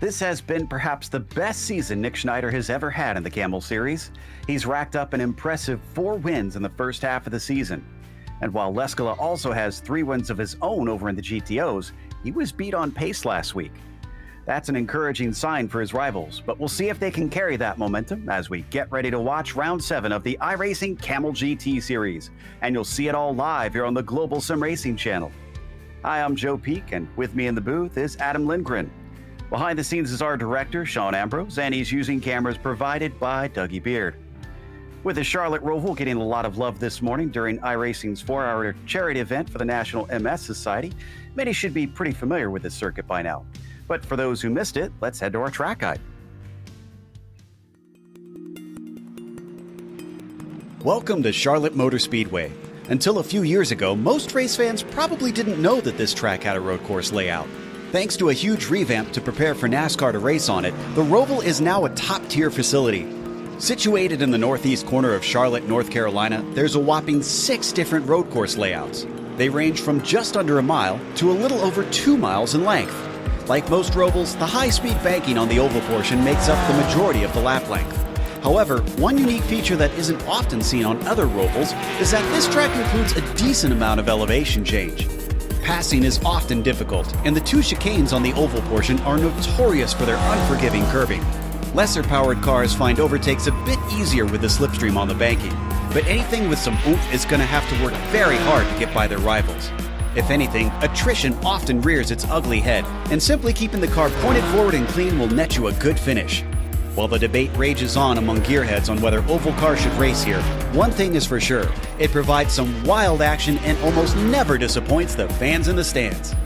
This has been perhaps the best season Nick Schneider has ever had in the Kamel Series. He's racked up an impressive 4 wins in the first half of the season. And while Leskala also has 3 wins of his own over in the GTOs, he was beat on pace last week. That's an encouraging sign for his rivals, but we'll see if they can carry that momentum as we get ready to watch Round 7 of the iRacing Kamel GT Series. And you'll see it all live here on the Global SimRacing channel. Hi, I'm Joe Peak, and with me in the booth is Adam Lindgren. Behind the scenes is our director, Sean Ambrose, and he's using cameras provided by Dougie Beard. With the Charlotte Roval getting a lot of love this morning during iRacing's 4-hour charity event for the National MS Society, many should be pretty familiar with this circuit by now. But for those who missed it, let's head to our track guide. Welcome to Charlotte Motor Speedway. Until a few years ago, most race fans probably didn't know that this track had a road course layout. Thanks to a huge revamp to prepare for NASCAR to race on it, the Roval is now a top-tier facility. Situated in the northeast corner of Charlotte, North Carolina, there's a whopping 6 different road course layouts. They range from just under a mile to a little over 2 miles in length. Like most Rovals, the high-speed banking on the oval portion makes up the majority of the lap length. However, one unique feature that isn't often seen on other Rovals is that this track includes a decent amount of elevation change. Passing is often difficult, and the 2 chicanes on the oval portion are notorious for their unforgiving curbing. Lesser-powered cars find overtakes a bit easier with the slipstream on the banking, but anything with some oomph is going to have to work very hard to get by their rivals. If anything, attrition often rears its ugly head, and simply keeping the car pointed forward and clean will net you a good finish. While the debate rages on among gearheads on whether oval cars should race here, one thing is for sure, it provides some wild action and almost never disappoints the fans in the stands.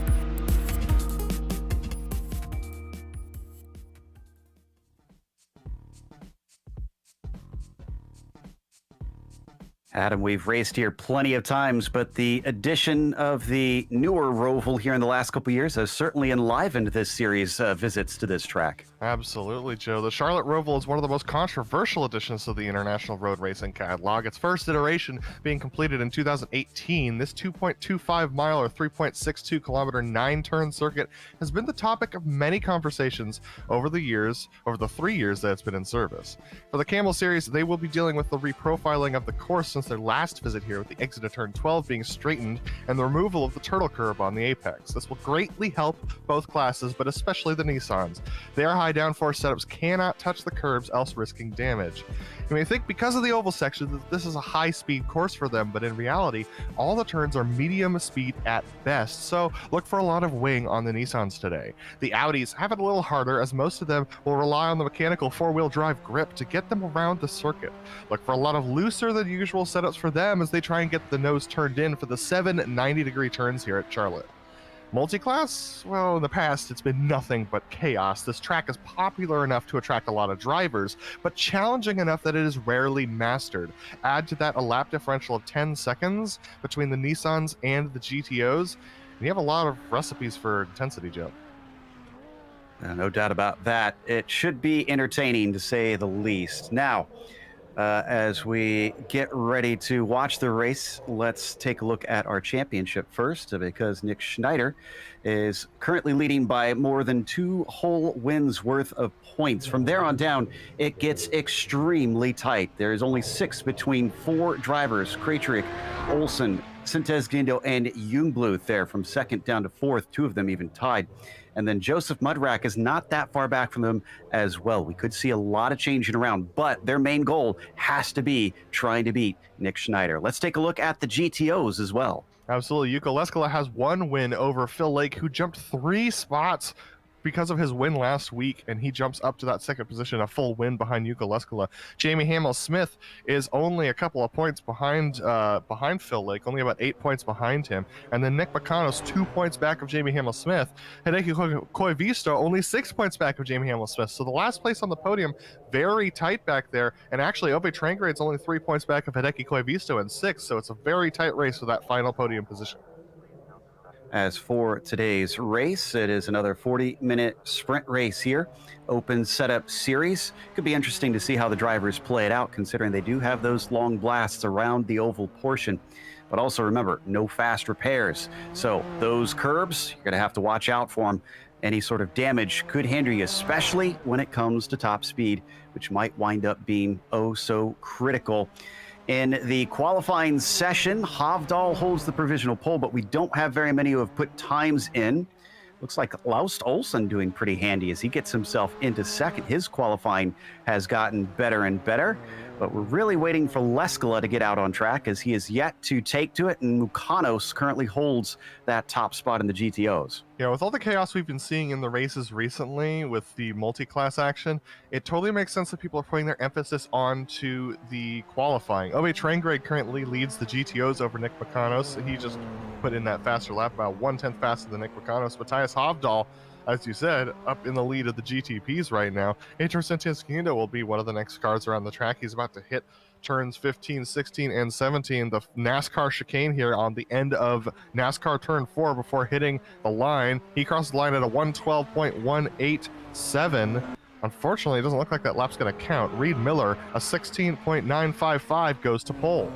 Adam, we've raced here plenty of times, but the addition of the newer Roval here in the last couple of years has certainly enlivened this series' visits to this track. Absolutely, Joe. The Charlotte Roval is one of the most controversial additions to the International Road Racing catalog. Its first iteration being completed in 2018, this 2.25 mile or 3.62 kilometer 9-turn circuit has been the topic of many conversations over the 3 years that it's been in service. For the Kamel series, they will be dealing with the reprofiling of the course since their last visit here, with the exit of turn 12 being straightened and the removal of the turtle curb on the apex. This will greatly help both classes, but especially the Nissans. Their high downforce setups cannot touch the curbs, else risking damage. You may think because of the oval section that this is a high-speed course for them, but in reality, all the turns are medium speed at best, so look for a lot of wing on the Nissans today. The Audis have it a little harder, as most of them will rely on the mechanical 4-wheel drive grip to get them around the circuit. Look for a lot of looser than usual setups for them as they try and get the nose turned in for the 7 90-degree turns here at Charlotte. Multi-class? Well, in the past, it's been nothing but chaos. This track is popular enough to attract a lot of drivers, but challenging enough that it is rarely mastered. Add to that a lap differential of 10 seconds between the Nissans and the GTOs, and you have a lot of recipes for intensity, Joe. No doubt about that. It should be entertaining, to say the least. Now, as we get ready to watch the race, let's take a look at our championship first, because Nick Schneider is currently leading by more than 2 whole wins worth of points. From there on down, it gets extremely tight. There's only 6 between 4 drivers: Krejcik, Olsen, Sintez Gindo, and Jungbluth there from 2nd down to 4th, 2 of them even tied. And then Joseph Mudrack is not that far back from them as well. We could see a lot of changing around, but their main goal has to be trying to beat Nick Schneider. Let's take a look at the GTOs as well. Absolutely. Jukka Leskala has 1 win over Phil Lake, who jumped 3 spots because of his win last week, and he jumps up to that 2nd position, a full win behind Jukka Leskala. Jamie Hamill-Smith is only a couple of points behind Phil Lake, only about 8 points behind him. And then Nick Bacano's 2 points back of Jamie Hamill-Smith. Hideki Koivisto only 6 points back of Jamie Hamill-Smith. So the last place on the podium, very tight back there. And actually, Ove Trangrade's only 3 points back of Hideki Koivisto and 6. So it's a very tight race for that final podium position. As for today's race, it is another 40-minute sprint race here. Open setup series. Could be interesting to see how the drivers play it out, considering they do have those long blasts around the oval portion. But also remember, no fast repairs. So those curbs, you're going to have to watch out for them. Any sort of damage could hinder you, especially when it comes to top speed, which might wind up being oh so critical. In the qualifying session, Hovdal holds the provisional pole, but we don't have very many who have put times in. Looks like Laust Olsen doing pretty handy as he gets himself into second. His qualifying has gotten better and better, but we're really waiting for Leskala to get out on track as he is yet to take to it, and Mukanos currently holds that top spot in the GTOs. Yeah, with all the chaos we've been seeing in the races recently with the multi-class action, it totally makes sense that people are putting their emphasis onto the qualifying. Ove Traingrade currently leads the GTOs over Nick Mukanos. He just put in that faster lap, about 1/10 faster than Nick Mukanos. Matthias Hovdal, as you said, up in the lead of the GTPs right now. Heitor Santiago will be one of the next cars around the track. He's about to hit turns 15, 16, and 17, the NASCAR chicane here on the end of NASCAR turn 4 before hitting the line. He crosses the line at a 112.187. Unfortunately, it doesn't look like that lap's going to count. Reed Miller, a 16.955, goes to pole.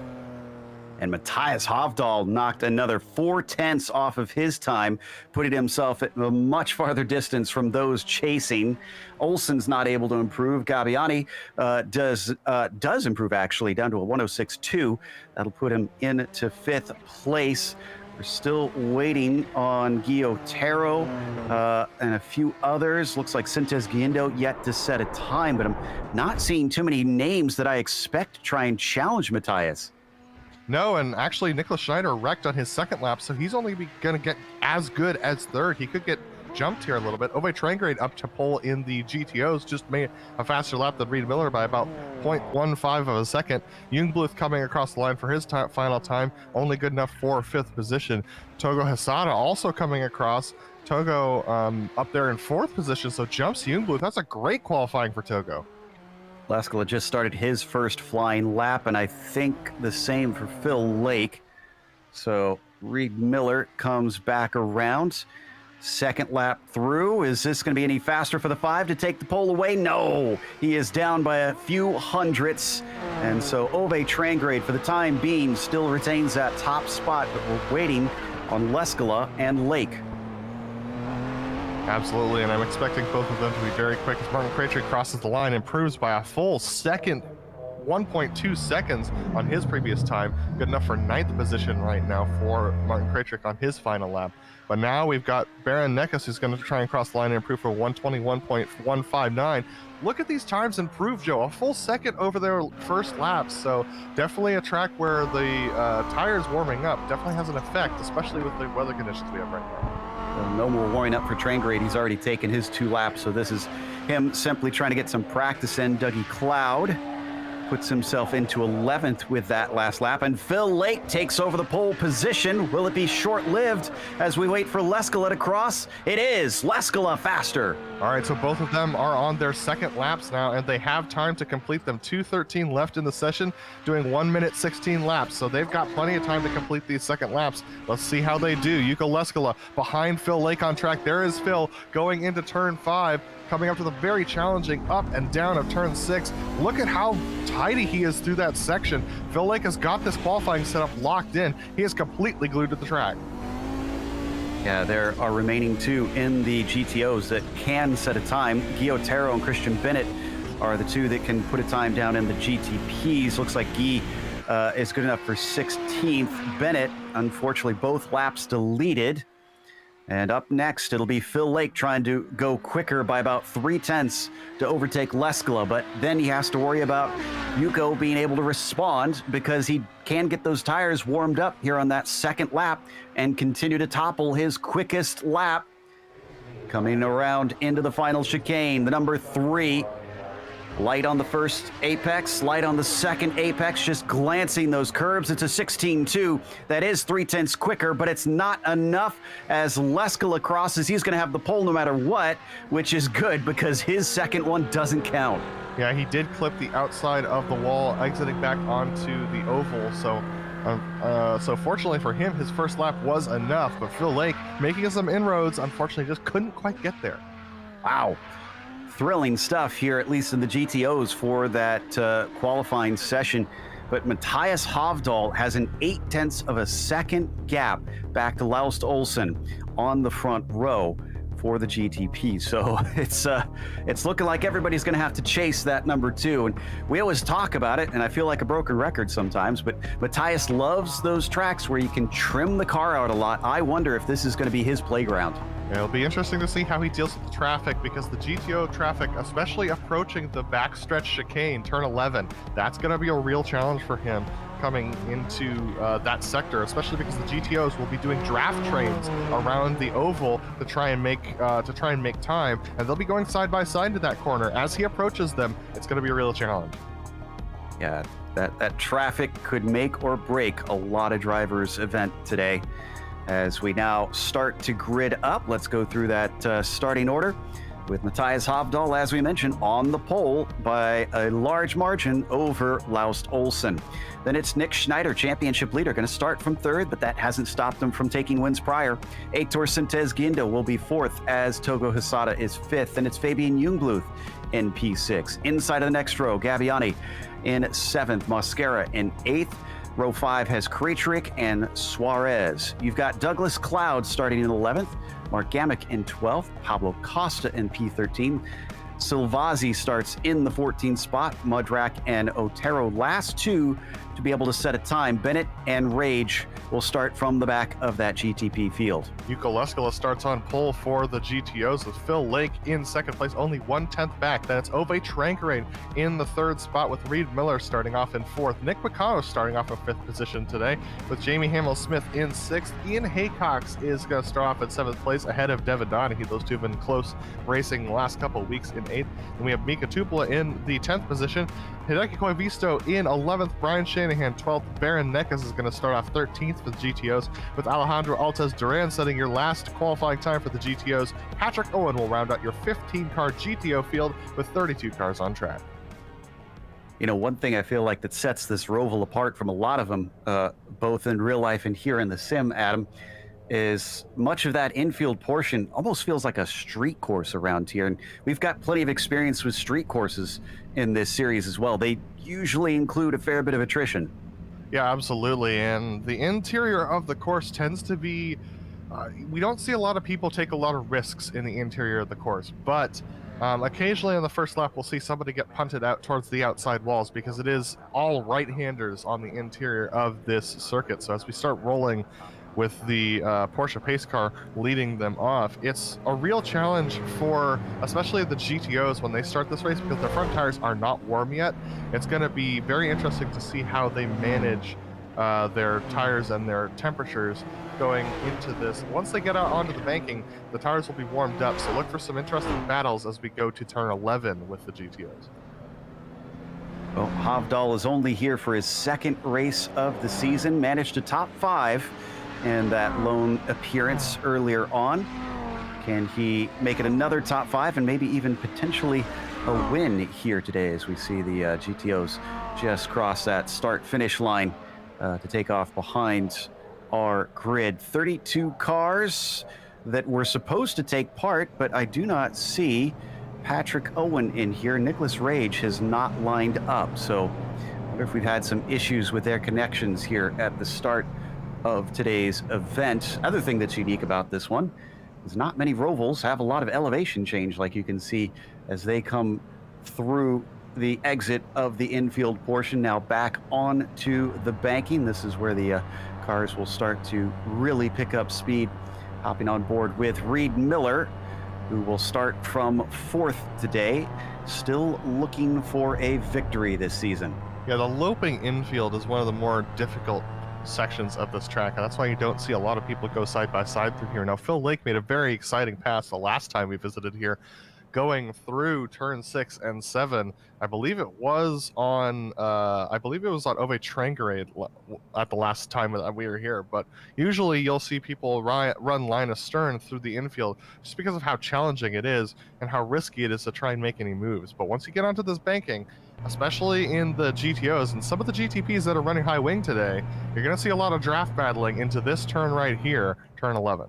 And Matthias Hovdal knocked another 4/10 off of his time, putting himself at a much farther distance from those chasing. Olsen's not able to improve. Gabbiani does improve, actually, down to a 106.2. That'll put him into 5th place. We're still waiting on Guillotero and a few others. Looks like Sintes Guindo yet to set a time, but I'm not seeing too many names that I expect to try and challenge Matthias. No, and actually Nicholas Schneider wrecked on his second lap, so he's only going to get as good as third. He could get jumped here a little bit. Ove Traingrade up to pole in the GTOs, just made a faster lap than Reed Miller by about 0.15 of a second. Jungbluth coming across the line for his final time, only good enough for 5th position. Togo Hesada also coming across. Togo up there in 4th position, so jumps Jungbluth. That's a great qualifying for Togo. Leskala just started his first flying lap, and I think the same for Phil Lake. So Reed Miller comes back around. Second lap through. Is this going to be any faster for the 5 to take the pole away? No! He is down by a few hundredths. And so Ove Traingrade, for the time being, still retains that top spot, but we're waiting on Leskala and Lake. Absolutely, and I'm expecting both of them to be very quick as Martin Krejcik crosses the line, improves by a full second, 1.2 seconds on his previous time. Good enough for 9th position right now for Martin Krejcik on his final lap. But now we've got Baron Nekus, who's going to try and cross the line and improve for 121.159. Look at these times improve, Joe. A full second over their first laps. So definitely a track where the tires warming up definitely has an effect, especially with the weather conditions we have right now. Well, no more warming up for Traingrade. He's already taken his 2 laps, so this is him simply trying to get some practice in. Dougie Cloud puts himself into 11th with that last lap, and Phil Lake takes over the pole position. Will it be short-lived as we wait for Leskala to cross? It is. Leskala faster. All right, so both of them are on their second laps now, and they have time to complete them. 2:13 left in the session, doing 1 minute 16 laps, so they've got plenty of time to complete these second laps. Let's see how they do. Yuko Leskala behind Phil Lake on track. There is Phil going into turn 5, coming up to the very challenging up and down of turn 6. Look at how tidy he is through that section. Phil Lake has got this qualifying setup locked in. He is completely glued to the track. Yeah, there are remaining 2 in the GTOs that can set a time. Guillotero and Christian Bennett are the 2 that can put a time down in the GTPs. Looks like Guy is good enough for 16th. Bennett, unfortunately, both laps deleted. And up next, it'll be Phil Lake trying to go quicker by about 3/10 to overtake Leskala. But then he has to worry about Yuko being able to respond because he can get those tires warmed up here on that second lap and continue to topple his quickest lap. Coming around into the final chicane, the number 3. Light on the first apex, light on the second apex, just glancing those curbs. It's a 16.2. That is 3/10 quicker, but it's not enough as Leskala crosses. He's going to have the pole no matter what, which is good because his second one doesn't count. Yeah, he did clip the outside of the wall, exiting back onto the oval. So fortunately for him, his first lap was enough, but Phil Lake making some inroads, unfortunately just couldn't quite get there. Wow. Thrilling stuff here, at least in the GTOs for that qualifying session. But Matthias Hovdal has an 0.8 of a second gap back to Laust Olsen on the front row for the GTP. So it's looking like everybody's going to have to chase that number 2. And we always talk about it, and I feel like a broken record sometimes, but Matthias loves those tracks where you can trim the car out a lot. I wonder if this is going to be his playground. It'll be interesting to see how he deals with the traffic, because the GTO traffic, especially approaching the backstretch chicane, turn 11, that's going to be a real challenge for him coming into that sector, especially because the GTOs will be doing draft trains around the oval to try and make time, and they'll be going side by side to that corner. As he approaches them, it's going to be a real challenge. Yeah, that traffic could make or break a lot of drivers' event today. As we now start to grid up, let's go through that starting order with Matthias Hovdal, as we mentioned, on the pole by a large margin over Laust Olsen. Then it's Nick Schneider, championship leader, going to start from 3rd, but that hasn't stopped him from taking wins prior. Heitor Sintez Guindo will be 4th as Togo Hisada is 5th, and it's Fabian Jungbluth in P6. Inside of the next row, Gabbiani in 7th, Mosquera in 8th. Row 5 has Krejcik and Suarez. You've got Douglas Cloud starting in 11th, Mark Gamick in 12th, Pablo Costa in P13. Silvazzi starts in the 14th spot, Mudrak and Otero last 2 to be able to set a time. Bennett and Rage will start from the back of that GTP field. Yuko Leskala starts on pole for the GTOs with Phil Lake in 2nd place, only 1/10 back. Then it's Ove Trankerade in the 3rd spot with Reed Miller starting off in 4th. Nick Picano starting off in 5th position today with Jamie Hamill-Smith in 6th. Ian Haycox is going to start off in 7th place ahead of Devin Donahue. Those two have been close racing the last couple of weeks in 8th. And we have Mika Tupula in the 10th position. Hideki Koivisto in 11th, Brian Shanahan 12th, Baron Neckes is going to start off 13th for the GTOs, with Alejandro Altez Duran setting your last qualifying time for the GTOs. Patrick Owen will round out your 15-car GTO field with 32 cars on track. You know, one thing I feel like that sets this Roval apart from a lot of them, both in real life and here in the sim, Adam, is much of that infield portion almost feels like a street course around here. And we've got plenty of experience with street courses in this series as well. They usually include a fair bit of attrition. Yeah, absolutely. And the interior of the course tends to be, we don't see a lot of people take a lot of risks in the interior of the course, but occasionally on the first lap, we'll see somebody get punted out towards the outside walls, because it is all right-handers on the interior of this circuit. So as we start rolling with the Porsche pace car leading them off, it's a real challenge for especially the GTOs when they start this race, because their front tires are not warm yet. It's going to be very interesting to see how they manage their tires and their temperatures going into this. Once they get out onto the banking, the tires will be warmed up, so look for some interesting battles as we go to turn 11 with the GTOs. Well, Hovdal is only here for his 2nd race of the season, managed to top 5 in that lone appearance earlier on. Can he make it another top 5 and maybe even potentially a win here today, as we see the GTOs just cross that start-finish line to take off behind our grid. 32 cars that were supposed to take part, but I do not see Patrick Owen in here. Nicholas Rage has not lined up, so I wonder if we've had some issues with their connections here at the start of today's event. Other thing that's unique about this one is not many Rovals have a lot of elevation change, like you can see as they come through the exit of the infield portion, now back on to the banking. This is where the cars will start to really pick up speed. Hopping on board with Reed Miller, who will start from 4th today, still looking for a victory this season. Yeah, the loping infield is one of the more difficult sections of this track, and that's why you don't see a lot of people go side by side through here. Now, Phil Lake made a very exciting pass the last time we visited here, going through turn 6 and 7. I believe it was on Ove Trangerade at the last time that we were here, but usually you'll see people run line astern through the infield just because of how challenging it is and how risky it is to try and make any moves. But once you get onto this banking, especially in the GTOs and some of the GTPs that are running high wing today, you're going to see a lot of draft battling into this turn right here, turn 11.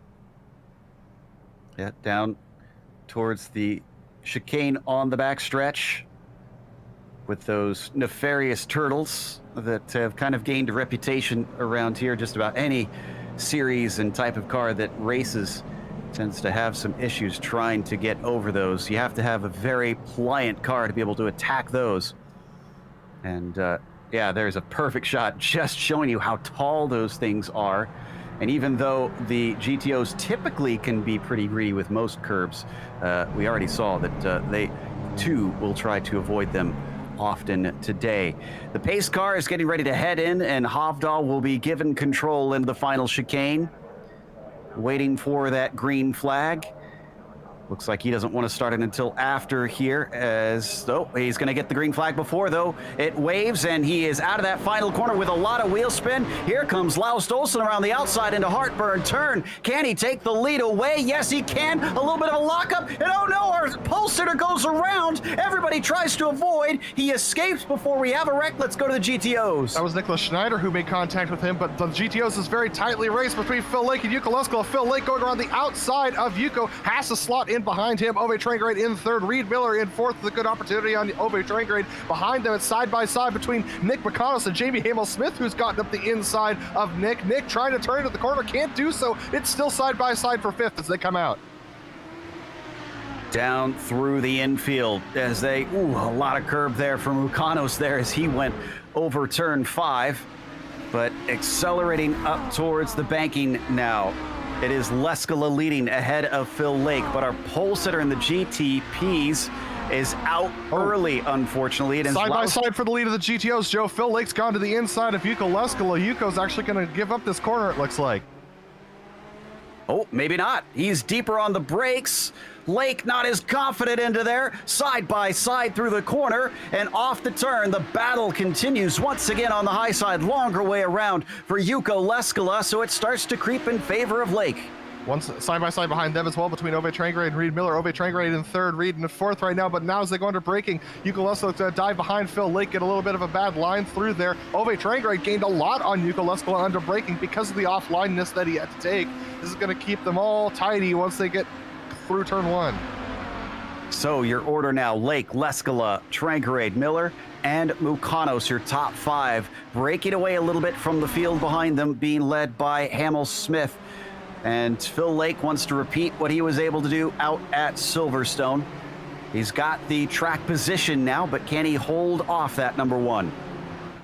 Yeah, down towards the chicane on the backstretch with those nefarious turtles that have kind of gained a reputation around here. Just about any series and type of car that races tends to have some issues trying to get over those. You have to have a very pliant car to be able to attack those. And yeah, there's a perfect shot just showing you how tall those things are. And even though the GTOs typically can be pretty greedy with most curbs, we already saw that they too will try to avoid them often today. The pace car is getting ready to head in, and Hovdahl will be given control into the final chicane, waiting for that green flag. Looks like he doesn't want to start it until after here, as though he's going to get the green flag before, though. It waves, and he is out of that final corner with a lot of wheel spin. Here comes Laust Olsen around the outside into Heartburn turn. Can he take the lead away? Yes, he can. A little bit of a lockup, and oh no, our pole sitter goes around. Everybody tries to avoid. He escapes before we have a wreck. Let's go to the GTOs. That was Nicholas Schneider who made contact with him, but the GTOs is very tightly raced between Phil Lake and Yuko Leskola. Phil Lake going around the outside of Yuko, has to slot in behind him. Ove Trangrade in third, Reed Miller in fourth with a good opportunity on Ove Trangrade. Behind them, it's side by side between Nick McConnell and Jamie Hamel-Smith, who's gotten up the inside of Nick. Nick trying to turn into the corner, can't do so. It's still side by side for fifth as they come out. Down through the infield as they, a lot of curb there from Mukanos there as he went over turn 5, but accelerating up towards the banking now. It is Leskola leading ahead of Phil Lake, but our pole sitter in the GTPs is out early, unfortunately. It is side by side for the lead of the GTOs, Joe. Phil Lake's gone to the inside of Yuko Leskola. Yuko's actually going to give up this corner, it looks like. Oh, maybe not. He's deeper on the brakes. Lake not as confident into there. Side by side through the corner and off the turn. The battle continues once again on the high side. Longer way around for Yuko Leskola, so it starts to creep in favor of Lake. Once side by side behind them as well between Ove Trangrade and Reed Miller. Ove Trangrade in third, Reed in fourth right now, but now as they go under braking, Yuko Leskola dive behind Phil Lake, get a little bit of a bad line through there. Ove Trangrade gained a lot on Yuko Leskola under braking because of the offlineness that he had to take. This is going to keep them all tidy once they get through turn 1. So your order now: Lake, Leskola, Trangrade, Miller, and Mukanos, your top 5. Breaking away a little bit from the field behind them, being led by Hamel-Smith. And Phil Lake wants to repeat what he was able to do out at Silverstone. He's got the track position now, but can he hold off that number 1?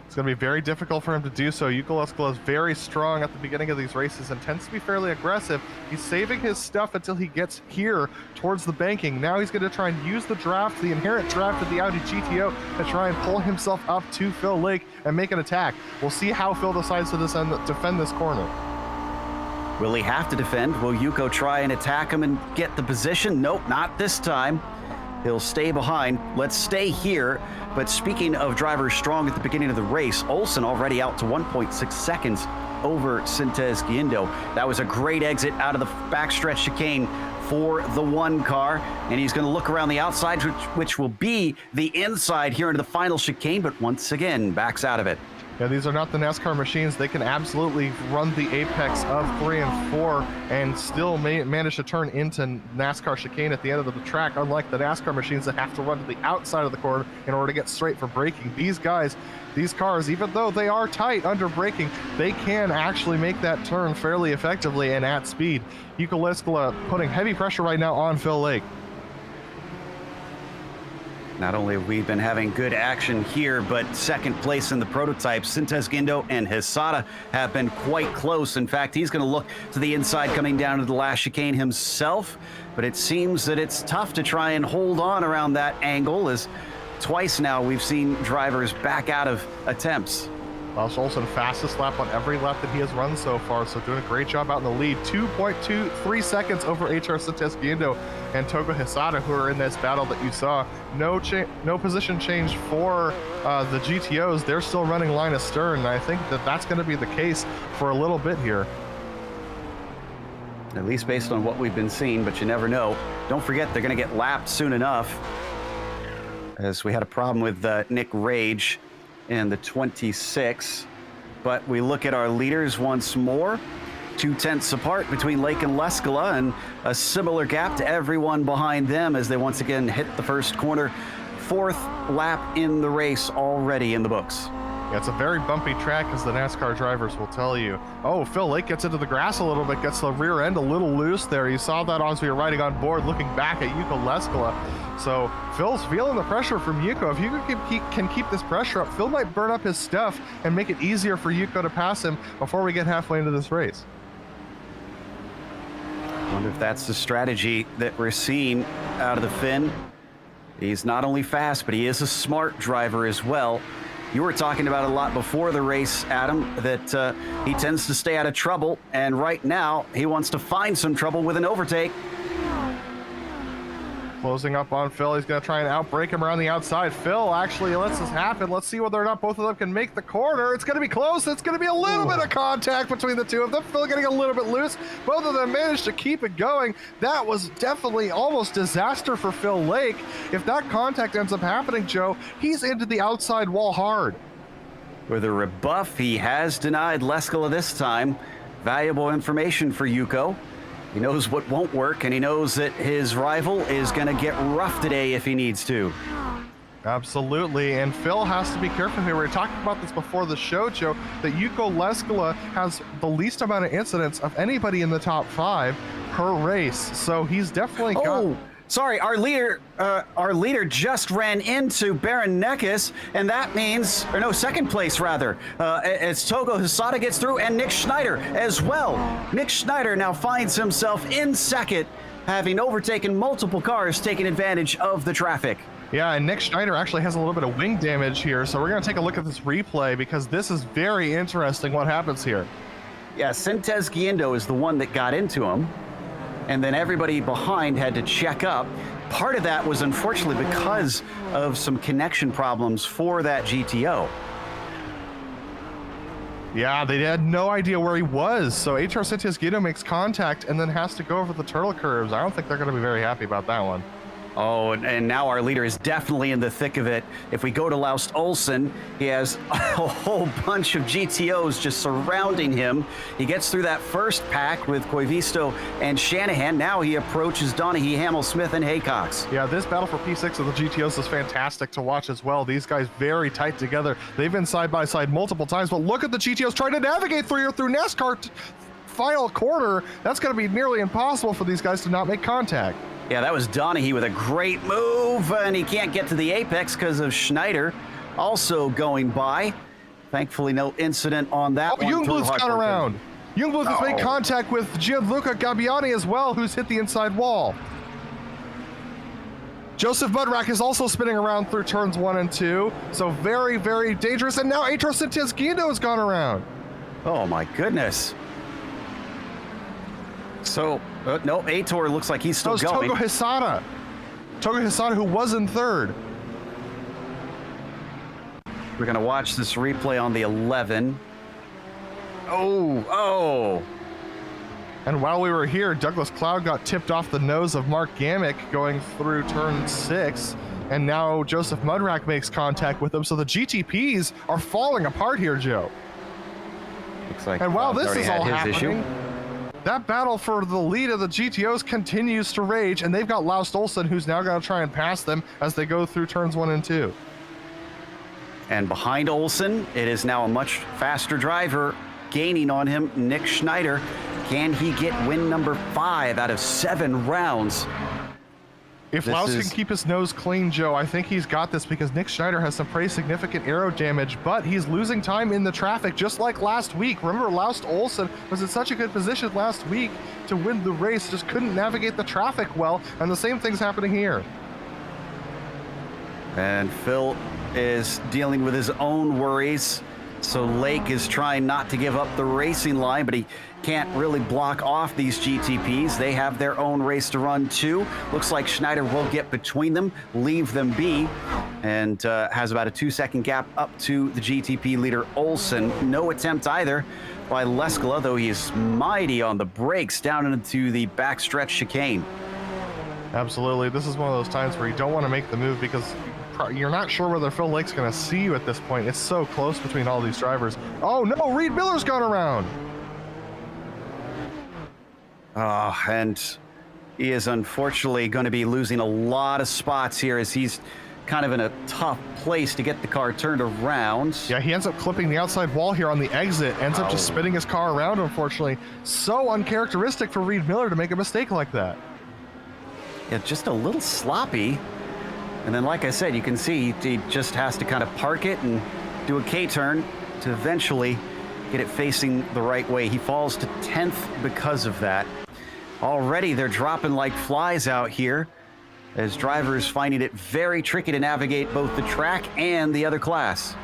It's going to be very difficult for him to do so. Yuko Leskola is very strong at the beginning of these races and tends to be fairly aggressive. He's saving his stuff until he gets here towards the banking. Now he's going to try and use the draft, the inherent draft of the Audi GTO, to try and pull himself up to Phil Lake and make an attack. We'll see how Phil decides to defend this corner. Will he have to defend? Will Yuko try and attack him and get the position? Nope, not this time. He'll stay behind. Let's stay here. But speaking of drivers strong at the beginning of the race, Olsen already out to 1.6 seconds over Sintez Guindo. That was a great exit out of the backstretch chicane for the 1 car. And he's going to look around the outside, which will be the inside here into the final chicane, but once again, backs out of it. Yeah, these are not the NASCAR machines. They can absolutely run the apex of 3 and 4 and still manage to turn into NASCAR chicane at the end of the track, unlike the NASCAR machines that have to run to the outside of the corner in order to get straight for braking. These guys, these cars, even though they are tight under braking, they can actually make that turn fairly effectively and at speed. Yuko Leskola putting heavy pressure right now on Phil Lake. Not only have we been having good action here, but second place in the prototype. Sintez Guindo and Hisada have been quite close. In fact, he's going to look to the inside coming down to the last chicane himself. But it seems that it's tough to try and hold on around that angle, as twice now we've seen drivers back out of attempts. Laust Olsen, fastest lap on every lap that he has run so far, so doing a great job out in the lead. 2.23 seconds over HR Sintez Guindo and Togo Hisada, who are in this battle that you saw. No position change for the GTOs. They're still running line astern, and I think that that's going to be the case for a little bit here. At least based on what we've been seeing, but you never know. Don't forget, they're going to get lapped soon enough, as we had a problem with Nick Rage in the 26. But we look at our leaders once more. 2 tenths apart between Lake and Leskola, and a similar gap to everyone behind them as they once again hit the first corner. 4th lap in the race already in the books. Yeah, it's a very bumpy track, as the NASCAR drivers will tell you. Oh, Phil Lake gets into the grass a little bit, gets the rear end a little loose there. You saw that as we were riding on board, looking back at Yuko Leskola. So Phil's feeling the pressure from Yuko. If Yuko can keep this pressure up, Phil might burn up his stuff and make it easier for Yuko to pass him before we get halfway into this race. I wonder if that's the strategy that we're seeing out of the Finn. He's not only fast, but he is a smart driver as well. You were talking about a lot before the race, Adam, that he tends to stay out of trouble, and right now he wants to find some trouble with an overtake. Closing up on Phil. He's going to try and outbrake him around the outside. Phil actually lets this happen. Let's see whether or not both of them can make the corner. It's going to be close. It's going to be a little bit of contact between the two of them. Phil getting a little bit loose. Both of them managed to keep it going. That was definitely almost disaster for Phil Lake. If that contact ends up happening, Joe, he's into the outside wall hard. With a rebuff, he has denied Leskola this time. Valuable information for Yuko. He knows what won't work, and he knows that his rival is going to get rough today if he needs to. Absolutely, and Phil has to be careful here. We were talking about this before the show, Joe, that Yuko Leskola has the least amount of incidents of anybody in the top 5 per race. So he's definitely got... Sorry, our leader just ran into Baron Neckis, and that means, or no, second place rather, as Togo Hisada gets through, and Nick Schneider as well. Nick Schneider now finds himself in second, having overtaken multiple cars, taking advantage of the traffic. Yeah, and Nick Schneider actually has a little bit of wing damage here, so we're going to take a look at this replay because this is very interesting what happens here. Yeah, Sintez Guindo is the one that got into him, and then everybody behind had to check up. Part of that was unfortunately because of some connection problems for that GTO. Yeah, they had no idea where he was, so HR Sintez Guido makes contact and then has to go over the turtle curves. I don't think they're going to be very happy about that one. Oh, and now our leader is definitely in the thick of it. If we go to Laust Olsen, he has a whole bunch of GTOs just surrounding him. He gets through that first pack with Koivisto and Shanahan. Now he approaches Donaghy, Hamill, Smith, and Haycox. Yeah, this battle for P6 of the GTOs is fantastic to watch as well. These guys very tight together. They've been side by side multiple times, but look at the GTOs trying to navigate through NASCAR final quarter. That's going to be nearly impossible for these guys to not make contact. Yeah, that was Donaghy with a great move, and he can't get to the apex because of Schneider also going by. Thankfully, no incident on that one. Jungbluth's gone around. Jungbluth has made contact with Gianluca Gabbiani as well, who's hit the inside wall. Joseph Mudrack is also spinning around through turns 1 and 2, so very, very dangerous. And now Aitor Sintez Guindo has gone around. Oh my goodness. So, no, Aitor looks like he's still going. Togo Hisada. Togo Hisada, who was in third. We're going to watch this replay on the 11. Oh. And while we were here, Douglas Cloud got tipped off the nose of Mark Gamick going through turn 6. And now Joseph Mudrack makes contact with him. So the GTPs are falling apart here, Joe. Looks like and while this is all happening... issue. That battle for the lead of the GTOs continues to rage, and they've got Laust Olsen, who's now going to try and pass them as they go through turns 1 and 2. And behind Olsen, it is now a much faster driver gaining on him, Nick Schneider. Can he get win number 5 out of 7 rounds? If Laust can keep his nose clean, Joe, I think he's got this because Nick Schneider has some pretty significant aero damage, but he's losing time in the traffic just like last week. Remember, Laust Olsen was in such a good position last week to win the race, just couldn't navigate the traffic well, and the same thing's happening here. And Phil is dealing with his own worries. So Lake is trying not to give up the racing line, but he can't really block off these GTPs. They have their own race to run too. Looks like Schneider will get between them, leave them be, and has about a 2-second gap up to the GTP leader Olsen. No attempt either by Leskola, though he is mighty on the brakes down into the backstretch chicane. Absolutely. This is one of those times where you don't want to make the move because you're not sure whether Phil Lake's going to see you at this point. It's so close between all these drivers. Oh no, Reed Miller's gone around. And he is unfortunately going to be losing a lot of spots here as he's kind of in a tough place to get the car turned around. Yeah, he ends up clipping the outside wall here on the exit, ends up just spinning his car around, unfortunately. So uncharacteristic for Reed Miller to make a mistake like that. Yeah, just a little sloppy. And then, like I said, you can see he just has to kind of park it and do a K-turn to eventually get it facing the right way. He falls to 10th because of that. Already they're dropping like flies out here as drivers finding it very tricky to navigate both the track and the other class.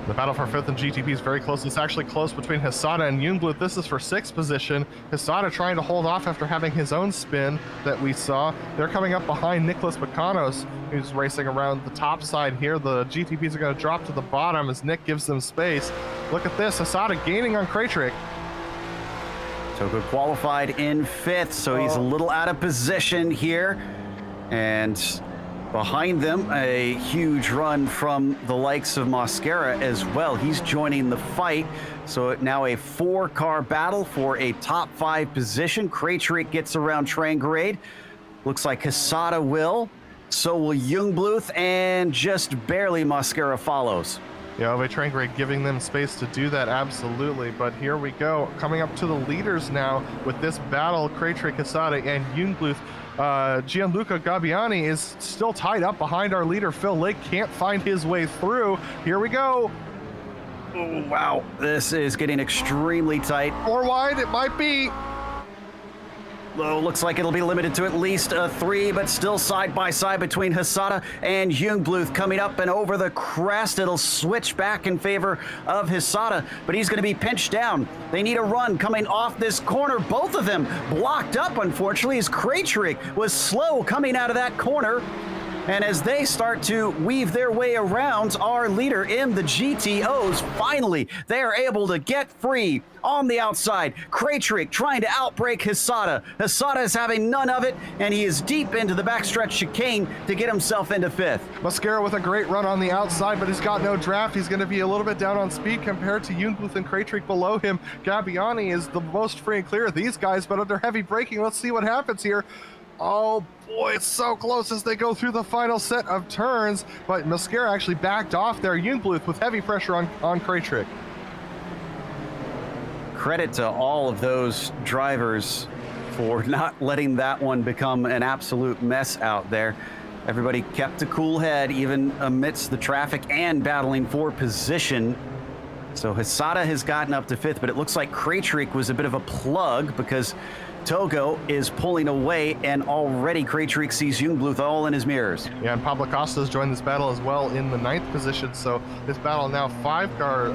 The battle for 5th and GTP is very close. It's actually close between Hisada and Jungblut. This is for 6th position. Hisada trying to hold off after having his own spin that we saw. They're coming up behind Nicholas Bacanos, who's racing around the top side here. The GTPs are going to drop to the bottom as Nick gives them space. Look at this. Hisada gaining on Kraytrick. Togo qualified in 5th, so he's a little out of position here. And behind them, a huge run from the likes of Mosquera as well. He's joining the fight. So now a 4-car battle for a top 5 position. Kraytrick gets around Trangarade. Looks like Hisada will. So will Jungbluth, and just barely Mosquera follows. Yeah, Ove Trangarade giving them space to do that, absolutely. But here we go, coming up to the leaders now with this battle. Kraytrick, Hisada, and Jungbluth. Gianluca Gabbiani is still tied up behind our leader. Phil Lake can't find his way through. Here we go. Oh, wow. This is getting extremely tight. 4 wide, it might be. Oh, looks like it'll be limited to at least a 3, but still side by side between Hisada and Jungbluth. Coming up and over the crest, it'll switch back in favor of Hisada, but he's going to be pinched down. They need a run coming off this corner. Both of them blocked up, unfortunately, as Kraytrick was slow coming out of that corner. And as they start to weave their way around our leader in the GTOs, finally, they are able to get free on the outside. Kraytrick trying to outbrake Hisada. Hisada is having none of it, and he is deep into the backstretch chicane to get himself into 5th. Mosquera with a great run on the outside, but he's got no draft. He's going to be a little bit down on speed compared to Jungbluth and Kraytrick below him. Gabbiani is the most free and clear of these guys, but under heavy braking, let's see what happens here. Oh boy, it's so close as they go through the final set of turns, but Mosquera actually backed off there. Jungbluth with heavy pressure on Kraytrick. Credit to all of those drivers for not letting that one become an absolute mess out there. Everybody kept a cool head even amidst the traffic and battling for position. So Hisada has gotten up to 5th, but it looks like Kraytrick was a bit of a plug because Togo is pulling away, and already Kraytrick sees Jungbluth all in his mirrors. Yeah, and Pablo Costa's joined this battle as well in the 9th position, so this battle now 5 cars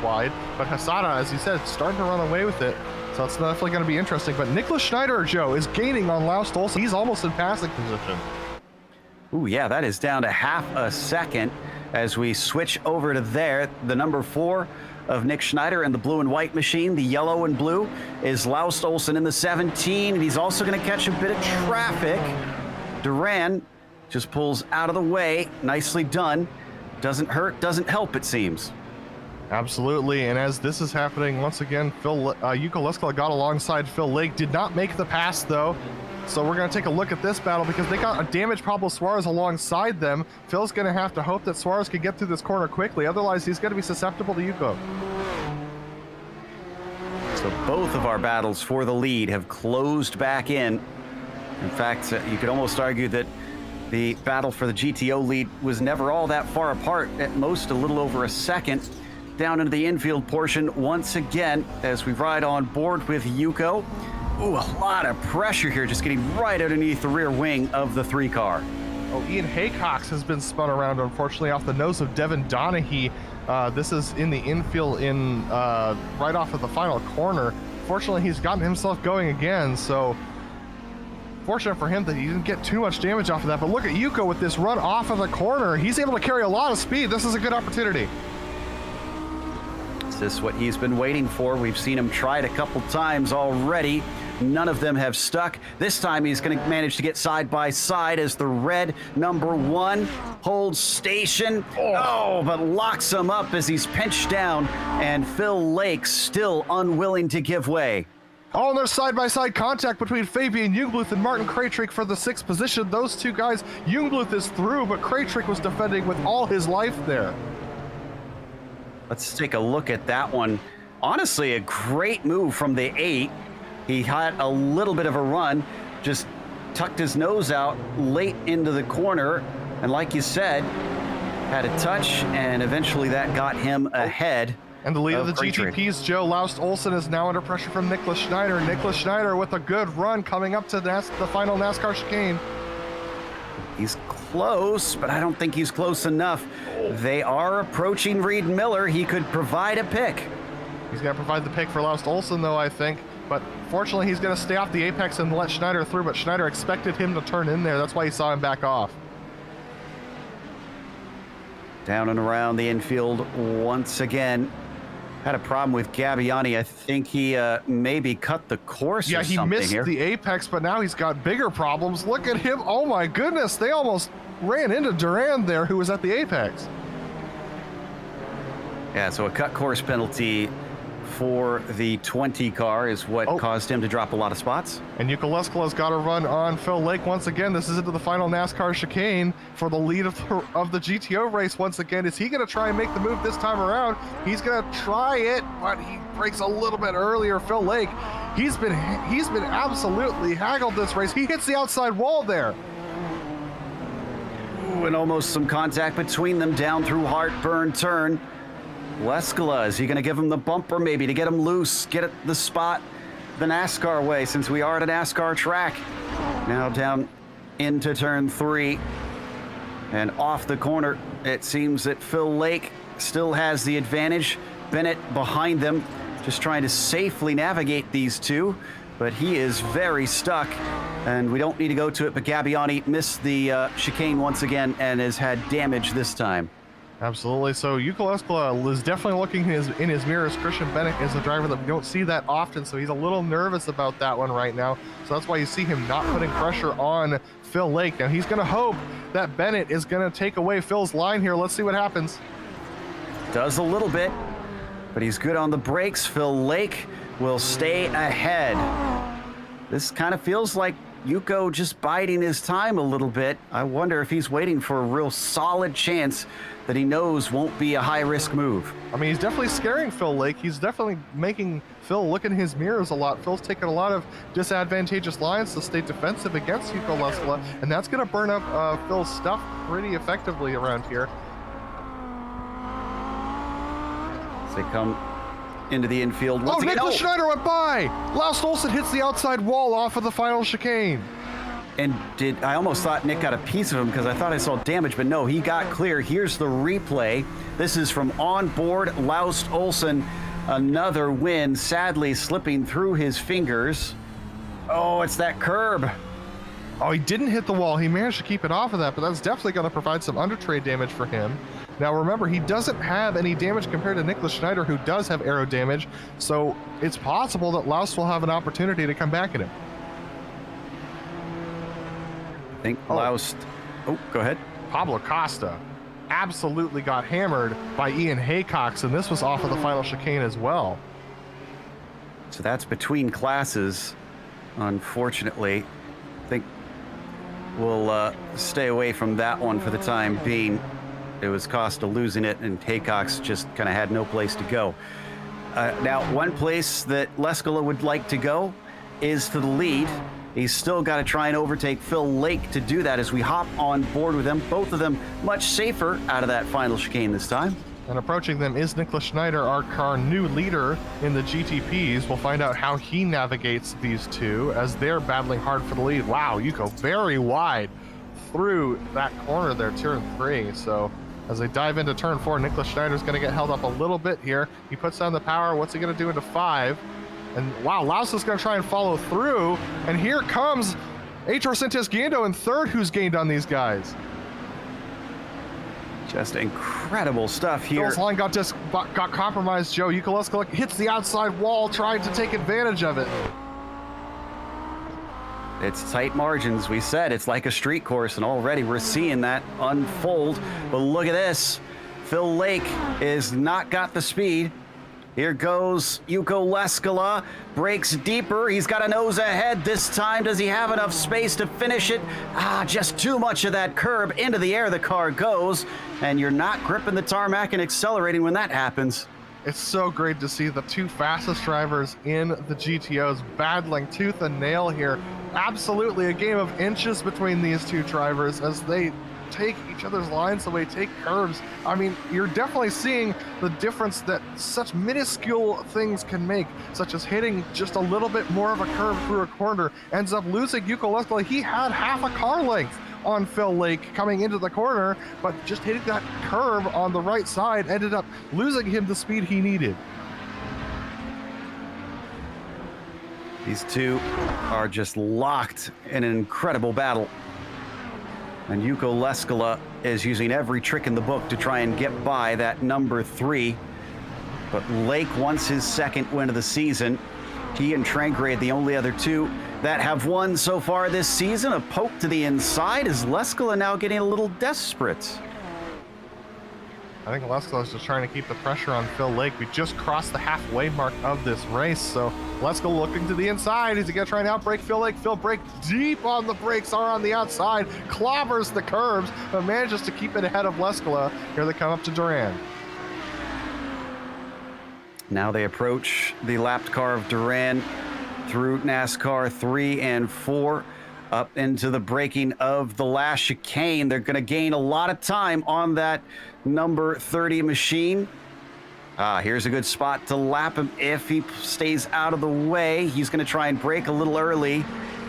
wide, but Hisada, as you said, starting to run away with it, so it's definitely going to be interesting. But Nicholas Schneider, Joe, is gaining on Laust Olsen. He's almost in passing position. Ooh, yeah, that is down to half a second as we switch over to there. The number 4 of Nick Schneider and the blue and white machine. The yellow and blue is Laust Olsen in the 17, and he's also going to catch a bit of traffic. Duran just pulls out of the way. Nicely done. Doesn't hurt, doesn't help, it seems. Absolutely, and as this is happening, once again, Yuko Leskala got alongside Phil Lake. Did not make the pass, though. So we're going to take a look at this battle because they got a damaged Pablo Suarez alongside them. Phil's going to have to hope that Suarez can get through this corner quickly. Otherwise, he's going to be susceptible to Yuko. So both of our battles for the lead have closed back in. In fact, you could almost argue that the battle for the GTO lead was never all that far apart. At most, a little over a second. Down into the infield portion once again as we ride on board with Yuko. Ooh, a lot of pressure here, just getting right underneath the rear wing of the 3-car. Oh, Ian Haycox has been spun around, unfortunately, off the nose of Devin Donaghy. This is in the infield right off of the final corner. Fortunately, he's gotten himself going again, so fortunate for him that he didn't get too much damage off of that. But look at Yuko with this run off of the corner. He's able to carry a lot of speed. This is a good opportunity. This is what he's been waiting for. We've seen him try it a couple times already. None of them have stuck. This time he's going to manage to get side by side as the red number 1 holds station. Oh, but locks him up as he's pinched down, and Phil Lake still unwilling to give way. Oh, and there's side-by-side contact between Fabian Jungbluth and Martin Krajcik for the 6th position. Those two guys, Jungbluth is through, but Krajcik was defending with all his life there. Let's take a look at that one. Honestly, a great move from the 8. He had a little bit of a run, just tucked his nose out late into the corner, and like you said, had a touch, and eventually that got him ahead. And the lead of the Krajcik. GTP's Joe Laust Olsen is now under pressure from Nicholas Schneider. Nicholas Schneider with a good run coming up to the final NASCAR chicane. He's close, but I don't think he's close enough. They are approaching Reed Miller. He could provide a pick. He's going to provide the pick for Laust Olsen, though, I think. But fortunately, he's going to stay off the apex and let Schneider through. But Schneider expected him to turn in there. That's why he saw him back off. Down and around the infield once again. Had a problem with Gabbiani. I think he maybe cut the course or something. Yeah, he missed here. the apex, but now he's got bigger problems. Look at him. Oh, my goodness. They almost ran into Durand there, who was at the apex. Yeah, so a cut course penalty for the 20 car is what caused him to drop a lot of spots. And Yuka Leskala's got a run on Phil Lake once again. This is into the final NASCAR chicane for the lead of the GTO race once again. Is he going to try and make the move this time around? He's going to try it, but he breaks a little bit earlier. Phil Lake, he's been absolutely haggled this race. He hits the outside wall there. Ooh, and almost some contact between them down through Heartburn turn. Leskala, is he going to give him the bumper maybe to get him loose, get at the spot the NASCAR way, since we are at a NASCAR track. Now down into turn 3 and off the corner. It seems that Phil Lake still has the advantage. Bennett behind them, just trying to safely navigate these two, but he is very stuck, and we don't need to go to it, but Gabbiani missed the chicane once again and has had damage this time. Absolutely. So Yuka Leskala is definitely looking in his mirrors. Christian Bennett is a driver that we don't see that often, so he's a little nervous about that one right now. So that's why you see him not putting pressure on Phil Lake. Now he's going to hope that Bennett is going to take away Phil's line here. Let's see what happens. Does a little bit, but he's good on the brakes. Phil Lake will stay ahead. This kind of feels like Yuko just biding his time a little bit. I wonder if he's waiting for a real solid chance that he knows won't be a high-risk move. I mean, he's definitely scaring Phil Lake. He's definitely making Phil look in his mirrors a lot. Phil's taking a lot of disadvantageous lines to stay defensive against Yuko Leskala, and that's going to burn up Phil's stuff pretty effectively around here. As they come into the infield once again. Nicholas Schneider went by! Laust Olsen hits the outside wall off of the final chicane. And I almost thought Nick got a piece of him because I thought I saw damage, but no, he got clear. Here's the replay. This is from on board Laust Olsen. Another win, sadly slipping through his fingers. Oh, it's that curb. Oh, he didn't hit the wall. He managed to keep it off of that, but that's definitely going to provide some under-trade damage for him. Now remember, he doesn't have any damage compared to Nicholas Schneider, who does have aero damage, so it's possible that Laust will have an opportunity to come back at him. I think Laust... Oh, go ahead. Pablo Costa absolutely got hammered by Ian Haycox, and this was off of the final chicane as well. So that's between classes, unfortunately. I think we'll stay away from that one for the time being. It was Costa losing it, and Haycox just kind of had no place to go. Now, one place that Leskala would like to go is to the lead. He's still got to try and overtake Phil Lake to do that as we hop on board with them. Both of them much safer out of that final chicane this time. And approaching them is Nicholas Schneider, our new leader in the GTPs. We'll find out how he navigates these two as they're battling hard for the lead. Wow, Yuko very wide through that corner there, turn 3. So as they dive into turn 4, Nicholas Schneider's going to get held up a little bit here. He puts down the power. What's he going to do into 5? And wow, Laust is going to try and follow through. And here comes Heitor Santos-Guindo in 3rd, who's gained on these guys. Just incredible stuff here. Phil's line got compromised, Joe. Yuka Leskala hits the outside wall, trying to take advantage of it. It's tight margins. We said it's like a street course, and already we're seeing that unfold. But look at this. Phil Lake is not got the speed. Here goes Yuko Leskala, breaks deeper. He's got a nose ahead this time. Does he have enough space to finish it? Just too much of that curb. Into the air the car goes, and you're not gripping the tarmac and accelerating when that happens. It's so great to see the two fastest drivers in the GTOs battling tooth and nail here. Absolutely a game of inches between these two drivers as they take each other's lines away, take curves. I mean, you're definitely seeing the difference that such minuscule things can make, such as hitting just a little bit more of a curve through a corner ends up losing Yuko Leskala. He had half a car length on Phil Lake coming into the corner, but just hitting that curve on the right side ended up losing him the speed he needed. These two are just locked in an incredible battle. And Yuko Leskala is using every trick in the book to try and get by that number 3. But Lake wants his second win of the season. He and Trangrade, the only other two that have won so far this season. A poke to the inside. Is Leskala now getting a little desperate? I think Leskala is just trying to keep the pressure on Phil Lake. We just crossed the halfway mark of this race, so Leskala looking to the inside. Is he going to try and outbrake Phil Lake? Phil brake deep on the brakes, are on the outside, clobbers the curves, but manages to keep it ahead of Leskala. Here they come up to Duran. Now they approach the lapped car of Duran through NASCAR 3 and 4. Up into the braking of the last chicane. They're going to gain a lot of time on that number 30 machine. Here's a good spot to lap him if he stays out of the way. He's going to try and brake a little early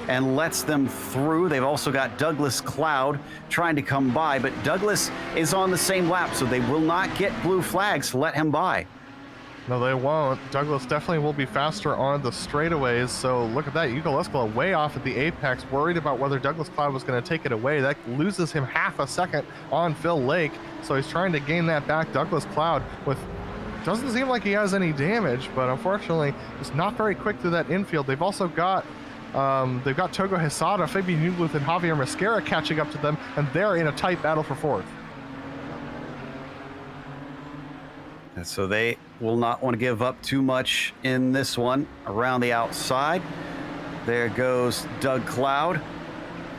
and lets them through. They've also got Douglas Cloud trying to come by, but Douglas is on the same lap, so they will not get blue flags to let him by. No, they won't. Douglas definitely will be faster on the straightaways, so look at that. Yuko Leskala way off at the apex, worried about whether Douglas Cloud was going to take it away. That loses him half a second on Phil Lake, so he's trying to gain that back. Douglas Cloud doesn't seem like he has any damage, but unfortunately, it's not very quick through that infield. They've also got Togo Hisada, Fabian Newbluth, and Javier Mascara catching up to them, and they're in a tight battle for fourth. And so they will not want to give up too much in this one. Around the outside, there goes Doug Cloud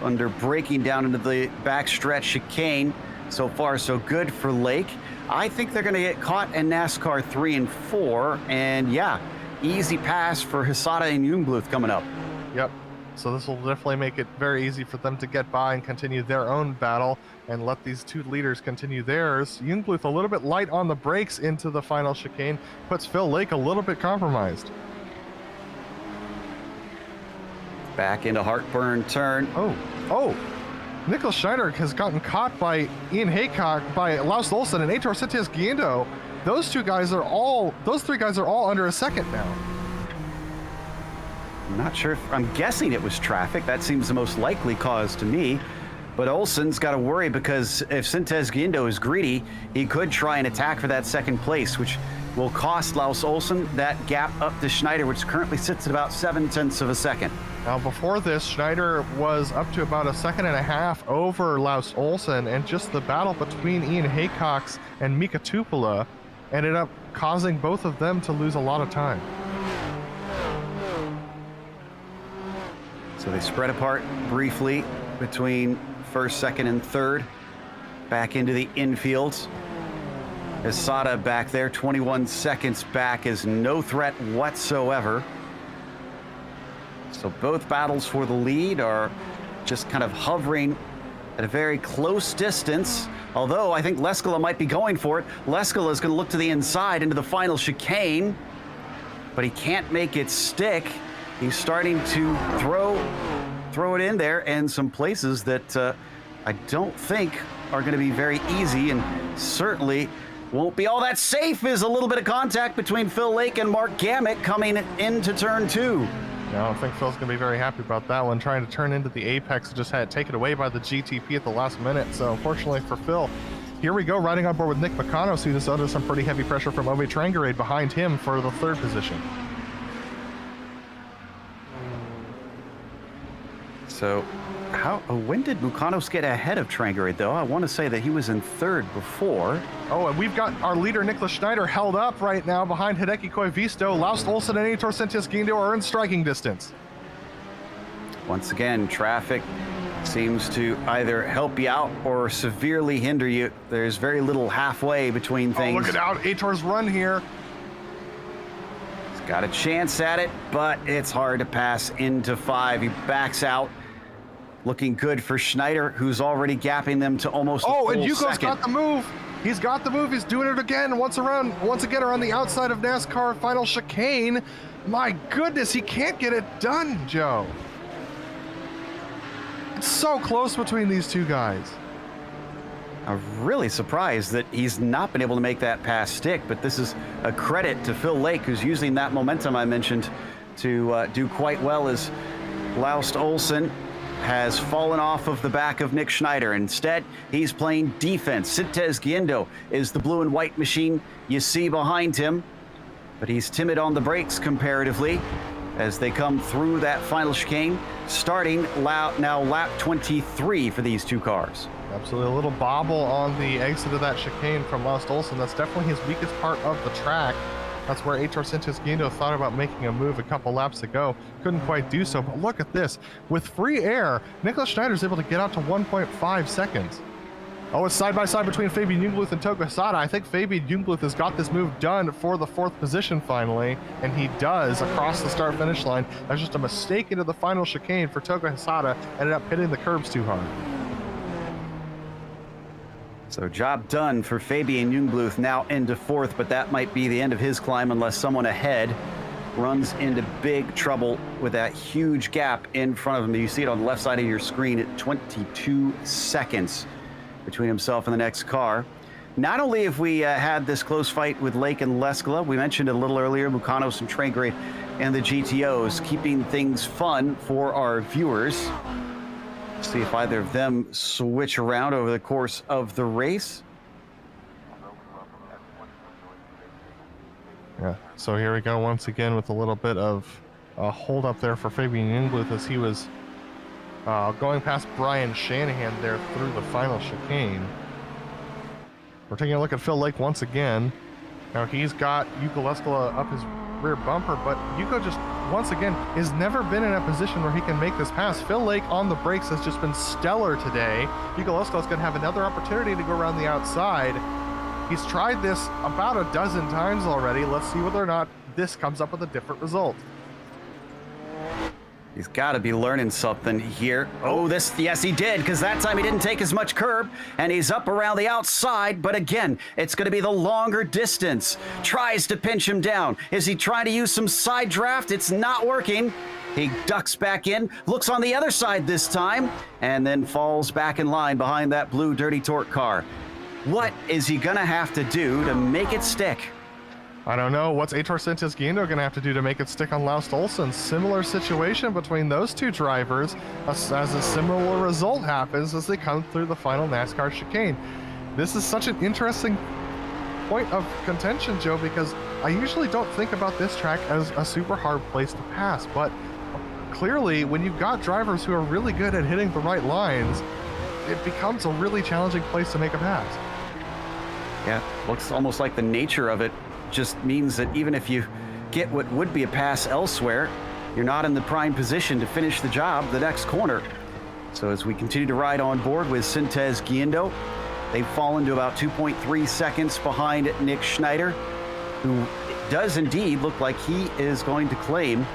under braking down into the backstretch chicane. So far, so good for Lake. I think they're going to get caught in NASCAR 3 and 4. And yeah, easy pass for Hisada and Jungbluth coming up. Yep. So this will definitely make it very easy for them to get by and continue their own battle and let these two leaders continue theirs. Jungbluth a little bit light on the brakes into the final chicane, puts Phil Lake a little bit compromised. Back into Heartburn turn. Oh, Nicholas Schneider has gotten caught by Ian Haycock, by Laus Olsen and Heitor Sitges Guindo. Those three guys are all under a second now. I'm not sure I'm guessing it was traffic. That seems the most likely cause to me. But Olsen's got to worry because if Sitges Guindo is greedy, he could try and attack for that second place, which will cost Laus Olsen that gap up to Schneider, which currently sits at about 0.7 of a second. Now, before this, Schneider was up to about 1.5 seconds over Laus Olsen, and just the battle between Ian Haycox and Mika Tupola ended up causing both of them to lose a lot of time. So they spread apart briefly between first, second, and third. Back into the infields. Hisada back there, 21 seconds back, is no threat whatsoever. So both battles for the lead are just kind of hovering at a very close distance. Although I think Leskala might be going for it. Leskala is going to look to the inside into the final chicane, but he can't make it stick. He's starting to throw it in there in some places that I don't think are going to be very easy, and certainly won't be all that safe. Is a little bit of contact between Phil Lake and Mark Gamet coming into turn 2. I don't think Phil's going to be very happy about that one. Trying to turn into the apex, just had it taken away by the GTP at the last minute. So unfortunately for Phil, here we go, riding on board with Nick Macanos, who's under some pretty heavy pressure from Ove Trangarade behind him for the third position. So, when did Mukanos get ahead of Trangerade, though? I want to say that he was in third before. Oh, and we've got our leader, Niklas Schneider, held up right now behind Hideki Koivisto. Laust Olsen and Aitor Sentius Gindo are in striking distance. Once again, traffic seems to either help you out or severely hinder you. There's very little halfway between things. Oh, look at out Aitor's run here. He's got a chance at it, but it's hard to pass into 5. He backs out. Looking good for Schneider, who's already gapping them to almost a full and Yuko's second. got the move. He's got the move. He's doing it again. Once again around the outside of NASCAR final chicane. My goodness, he can't get it done, Joe. It's so close between these two guys. I'm really surprised that he's not been able to make that pass stick, but this is a credit to Phil Lake, who's using that momentum I mentioned to do quite well, as Laust Olsen has fallen off of the back of Nick Schneider. Instead, he's playing defense. Sintez Giendo is the blue and white machine you see behind him, but he's timid on the brakes comparatively as they come through that final chicane, starting now lap 23 for these two cars. Absolutely, a little bobble on the exit of that chicane from Laust Olsen. That's definitely his weakest part of the track. That's where Aitor Sentius Gindo thought about making a move a couple laps ago. Couldn't quite do so, but look at this. With free air, Niklas Schneider's able to get out to 1.5 seconds. Oh, it's side by side between Fabian Jungbluth and Togo Hasada. I think Fabian Jungbluth has got this move done for the 4th position finally, and he does across the start-finish line. That's just a mistake into the final chicane for Togo Hasada. Ended up hitting the curbs too hard. So job done for Fabian Jungbluth, now into 4th, but that might be the end of his climb unless someone ahead runs into big trouble with that huge gap in front of him. You see it on the left side of your screen at 22 seconds between himself and the next car. Not only have we had this close fight with Lake and Leskala, we mentioned it a little earlier, Mukanos and Trangerade and the GTOs, keeping things fun for our viewers. See if either of them switch around over the course of the race. Yeah, so here we go once again with a little bit of a hold up there for Fabian Jungbluth as he was going past Brian Shanahan there through the final chicane. We're taking a look at Phil Lake once again. Now he's got Yuko Leskala up his rear bumper, but Yuko just once again has never been in a position where he can make this pass. Phil Lake on the brakes has just been stellar today. Yuko Leskala's going to have another opportunity to go around the outside. He's tried this about a dozen times already. Let's see whether or not this comes up with a different result. He's got to be learning something here. Oh, yes, he did, because that time he didn't take as much curb, and he's up around the outside, but again, it's going to be the longer distance. Tries to pinch him down. Is he trying to use some side draft? It's not working. He ducks back in, looks on the other side this time, and then falls back in line behind that blue Dirty Torque car. What is he going to have to do to make it stick? I don't know. What's Aitor Sentius Gindo going to have to do to make it stick on Laust Olsen? Similar situation between those two drivers as a similar result happens as they come through the final NASCAR chicane. This is such an interesting point of contention, Joe, because I usually don't think about this track as a super hard place to pass, but clearly when you've got drivers who are really good at hitting the right lines, it becomes a really challenging place to make a pass. Yeah, looks almost like the nature of it just means that even if you get what would be a pass elsewhere, you're not in the prime position to finish the job the next corner. So as we continue to ride on board with Sintez Giendo, they've fallen to about 2.3 seconds behind Nick Schneider, who does indeed look like he is going to claim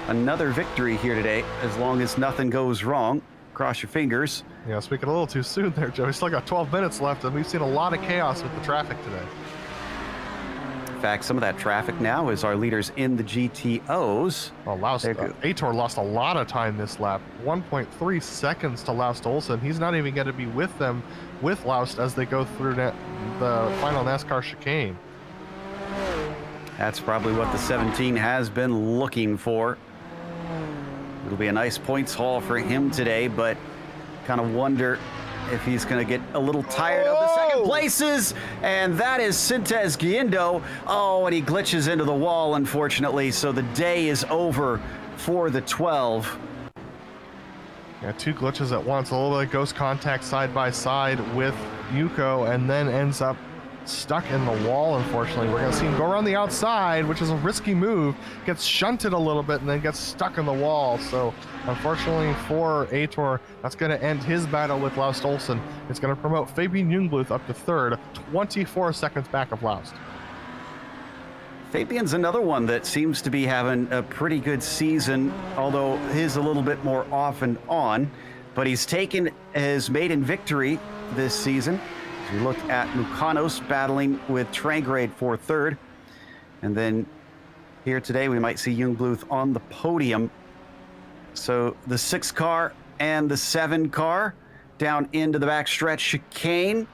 another victory here today, as long as nothing goes wrong. Cross your fingers. Yeah, speaking a little too soon there, Joe. He's still got 12 minutes left, and we've seen a lot of chaos with the traffic today. In fact, some of that traffic now is our leaders in the GTOs. Well, Aitor lost a lot of time this lap. 1.3 seconds to Laust Olsen. He's not even going to be with them, with Laust, as they go through the final NASCAR chicane. That's probably what the 17 has been looking for. It'll be a nice points haul for him today, but kind of wonder if he's going to get a little tired of the second places, and that is Sintez Giendo. Oh, and he glitches into the wall, unfortunately, so the day is over for the 12. Yeah, two glitches at once. A little bit of ghost contact side by side with Yuko, and then ends up stuck in the wall, unfortunately. We're going to see him go around the outside, which is a risky move. Gets shunted a little bit and then gets stuck in the wall. So, unfortunately for Aitor, that's going to end his battle with Laust Olsen. It's going to promote Fabian Jungbluth up to third, 24 seconds back of Laust. Fabian's another one that seems to be having a pretty good season, although his a little bit more off and on. But he's taken his maiden victory this season. As we look at Mukanos battling with Trangrade for third. And then here today, we might see Jungbluth on the podium. So the 6 car and the 7 car down into the backstretch chicane.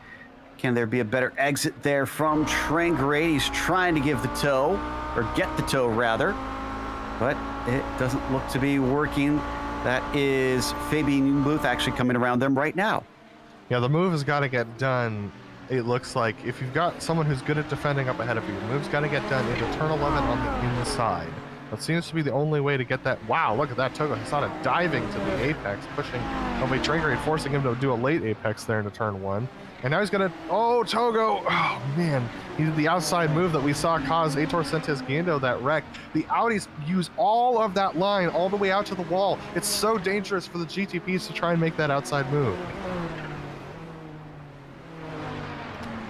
Can there be a better exit there from Trangrade? He's trying to give the toe, or get the toe rather, but it doesn't look to be working. That is Fabian Jungbluth actually coming around them right now. Yeah, the move has got to get done. It looks like if you've got someone who's good at defending up ahead of you, the move's got to get done into turn 11 on the inside. That seems to be the only way to get that. Wow, look at that. Togo Hisada diving to the apex, pushing away Trangrade, forcing him to do a late apex there into turn 1. And now he's going to, oh, Togo, oh, man. He did the outside move that we saw cause Aitor Sentes Guindo that wreck. The Audis use all of that line all the way out to the wall. It's so dangerous for the GTPs to try and make that outside move.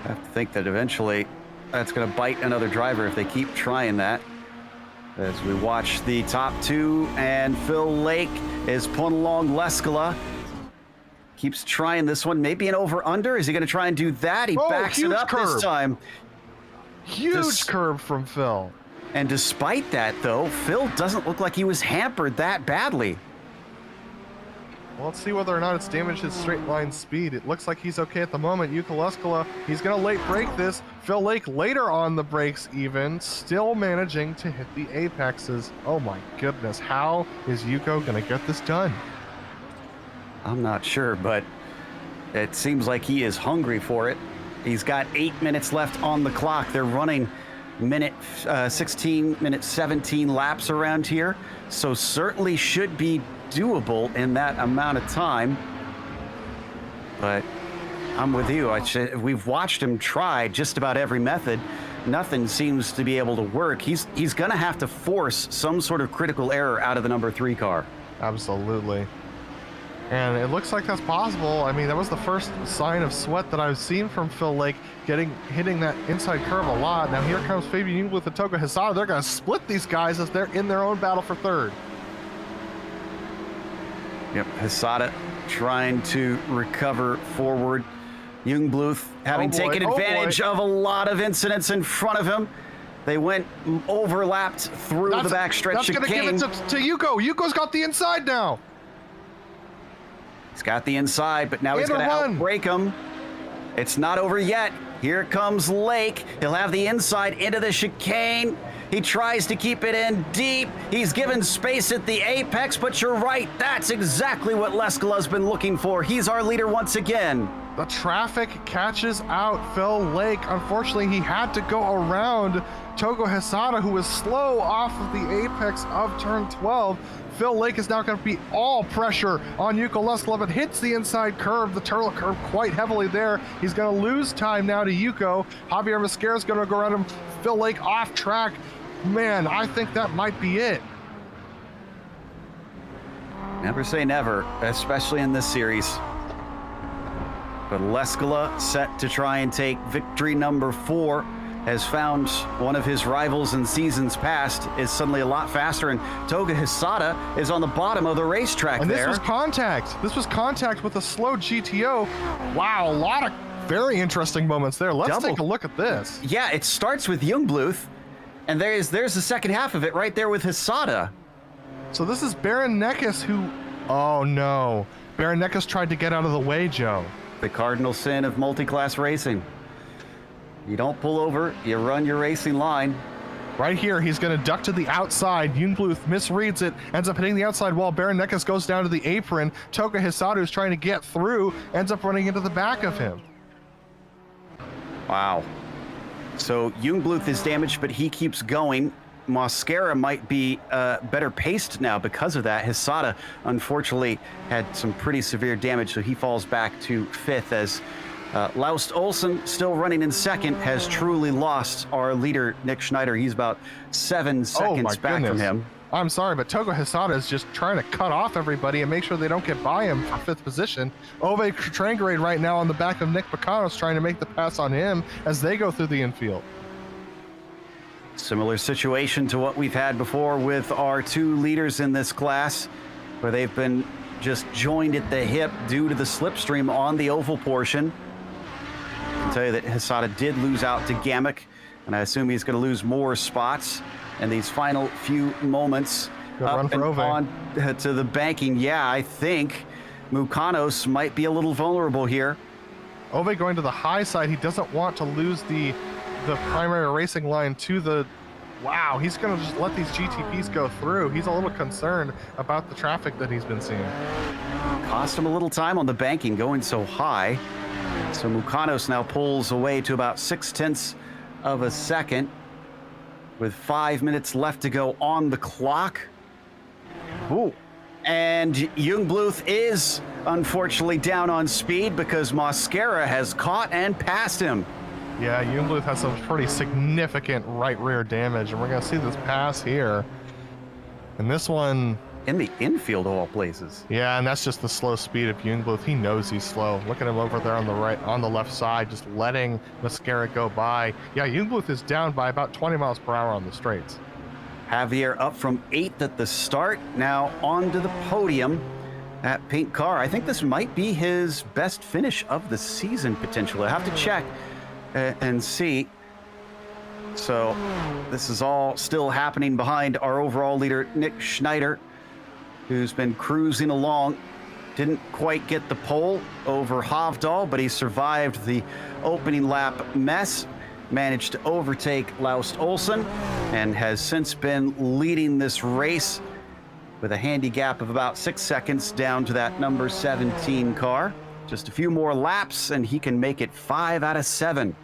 I have to think that eventually that's going to bite another driver if they keep trying that. As we watch the top 2, and Phil Lake is pulling along Leskala. Keeps trying this one. Maybe an over-under. Is he going to try and do that? He backs it up this time. Huge curve from Phil. And despite that, though, Phil doesn't look like he was hampered that badly. Well, let's see whether or not it's damaged his straight line speed. It looks like he's okay at the moment. Yuka Leskala, he's going to late break this. Phil Lake later on the brakes even, still managing to hit the apexes. Oh my goodness, how is Yuko going to get this done? I'm not sure, but it seems like he is hungry for it. He's got 8 minutes left on the clock. They're running minute 16, minute 17 laps around here, so certainly should be doable in that amount of time. But I'm with you. We've watched him try just about every method. Nothing seems to be able to work. He's going to have to force some sort of critical error out of the number 3 car. Absolutely. And it looks like that's possible. I mean, that was the first sign of sweat that I've seen from Phil Lake, hitting that inside curve a lot. Now here comes Fabian Jungbluth and Togo Hisada. They're going to split these guys as they're in their own battle for third. Yep, Hisada trying to recover forward. Jungbluth having taken advantage of a lot of incidents in front of him. They went overlapped through the backstretch. That's going to give it to Yuko. Yuko's got the inside now. He's got the inside, but now he's going to outbrake him. It's not over yet. Here comes Lake. He'll have the inside into the chicane. He tries to keep it in deep. He's given space at the apex, but you're right. That's exactly what Leskala's been looking for. He's our leader once again. The traffic catches out Phil Lake. Unfortunately, he had to go around Togo Hisada, who was slow off of the apex of turn 12. Phil Lake is now going to be all pressure on Yuko Leskala, but hits the inside curve, the turtle curve, quite heavily there. He's going to lose time now to Yuko. Javier Mascara is going to go around him. Phil Lake off track. Man, I think that might be it. Never say never, especially in this series. But Leskala set to try and take victory number 4. Has found one of his rivals in seasons past is suddenly a lot faster, and Togo Hisada is on the bottom of the racetrack and there. And this was contact. This was contact with a slow GTO. Wow, a lot of very interesting moments there. Let's take a look at this. Yeah, it starts with Jungbluth, and there's the second half of it right there with Hisada. So this is Baron Neckis who, oh no. Baron Neckis tried to get out of the way, Joe. The cardinal sin of multi-class racing. You don't pull over, you run your racing line. Right here, he's going to duck to the outside. Jungbluth misreads it, ends up hitting the outside wall. Baron Neckis goes down to the apron. Togo Hisada, who's trying to get through, ends up running into the back of him. Wow. So Jungbluth is damaged, but he keeps going. Mosquera might be better paced now because of that. Hisada, unfortunately, had some pretty severe damage, so he falls back to 5th as Laust Olsen, still running in 2nd, has truly lost our leader, Nick Schneider. He's about 7 seconds back from him. I'm sorry, but Togo Hisada is just trying to cut off everybody and make sure they don't get by him for 5th position. Ove Trangrade right now on the back of Nick Picanos trying to make the pass on him as they go through the infield. Similar situation to what we've had before with our 2 leaders in this class, where they've been just joined at the hip due to the slipstream on the oval portion. I can tell you that Hisada did lose out to Gamek, and I assume he's going to lose more spots in these final few moments. Up and on to the banking. Yeah, I think Mukanos might be a little vulnerable here. Ove going to the high side. He doesn't want to lose the primary racing line to the... Wow, he's going to just let these GTPs go through. He's a little concerned about the traffic that he's been seeing. Cost him a little time on the banking going so high. So Mukanos now pulls away to about 0.6 of a second with 5 minutes left to go on the clock. Ooh. And Jungbluth is unfortunately down on speed because Mosquera has caught and passed him. Yeah, Jungbluth has some pretty significant right rear damage, and we're going to see this pass here. And this one... in the infield of all places. Yeah, and that's just the slow speed of Jungbluth. He knows he's slow. Look at him over there on the right, on the left side, just letting Mosquera go by. Yeah, Jungbluth is down by about 20 miles per hour on the straights. Javier up from 8th at the start, now onto the podium at Pink Car. I think this might be his best finish of the season, potentially. I have to check and see. So this is all still happening behind our overall leader, Nick Schneider, who's been cruising along. Didn't quite get the pole over Hovdal, but he survived the opening lap mess. Managed to overtake Laust Olsen and has since been leading this race with a handy gap of about 6 seconds down to that number 17 car. Just a few more laps and he can make it 5 out of 7.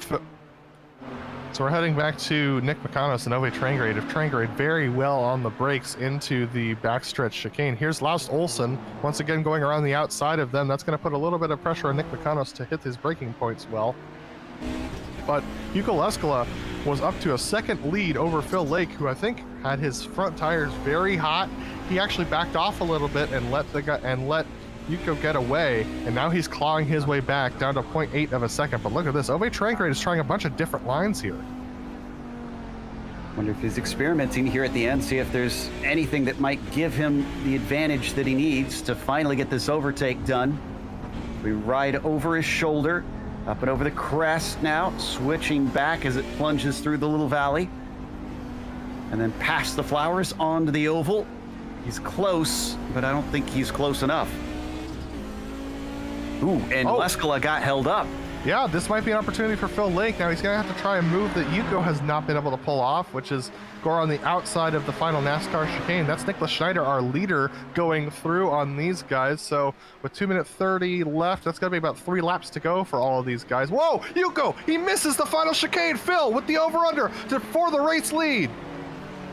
So we're heading back to Nick Picanos and Ove Trangrade. If Trangrade very well on the brakes into the backstretch chicane. Here's Laust Olsen once again going around the outside of them. That's going to put a little bit of pressure on Nick Picanos to hit his braking points well. But Yuko Leskala was up to a 2nd lead over Phil Lake, who I think had his front tires very hot. He actually backed off a little bit and let Yuko get away, and now he's clawing his way back down to 0.8 of a second. But look at this, Ove Trangrade is trying a bunch of different lines here. Wonder if he's experimenting here at the end, see if there's anything that might give him the advantage that he needs to finally get this overtake done. We ride over his shoulder, up and over the crest now, switching back as it plunges through the little valley. And then past the flowers onto the oval. He's close, but I don't think he's close enough. Ooh, and Leskala got held up. Yeah, this might be an opportunity for Phil Lake. Now he's going to have to try a move that Yuko has not been able to pull off, which is go on the outside of the final NASCAR chicane. That's Nicholas Schneider, our leader, going through on these guys. So with 2 minutes 30 left, that's going to be about 3 laps to go for all of these guys. Whoa, Yuko, he misses the final chicane. Phil with the over-under for the race lead.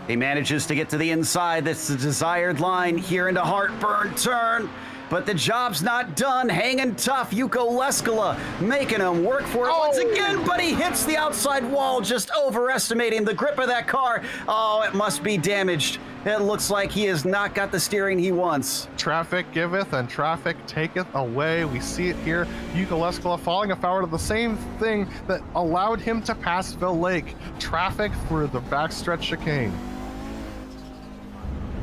He manages to get to the inside. That's the desired line here into Heartburn turn. But the job's not done. Hanging tough. Yuko Leskala making him work for it once again, but he hits the outside wall, just overestimating the grip of that car. Oh, it must be damaged. It looks like he has not got the steering he wants. Traffic giveth and traffic taketh away. We see it here. Yuko Leskala falling afoul of the same thing that allowed him to pass Phil Lake. Traffic through the backstretch chicane.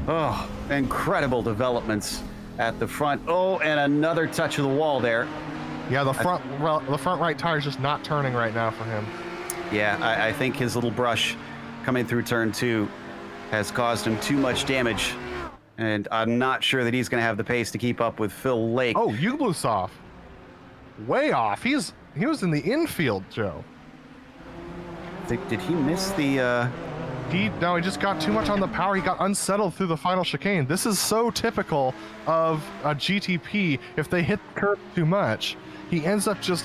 Oh, incredible developments at the front. Oh, and another touch of the wall there. Yeah, the front right tire is just not turning right now for him. Yeah, I think his little brush coming through turn 2 has caused him too much damage, and I'm not sure that he's going to have the pace to keep up with Phil Lake. Oh, Jungbluth's off. Way off. He was in the infield, Joe. Did he miss the... No, he just got too much on the power. He got unsettled through the final chicane. This is so typical of a GTP. If they hit the curb too much, he ends up just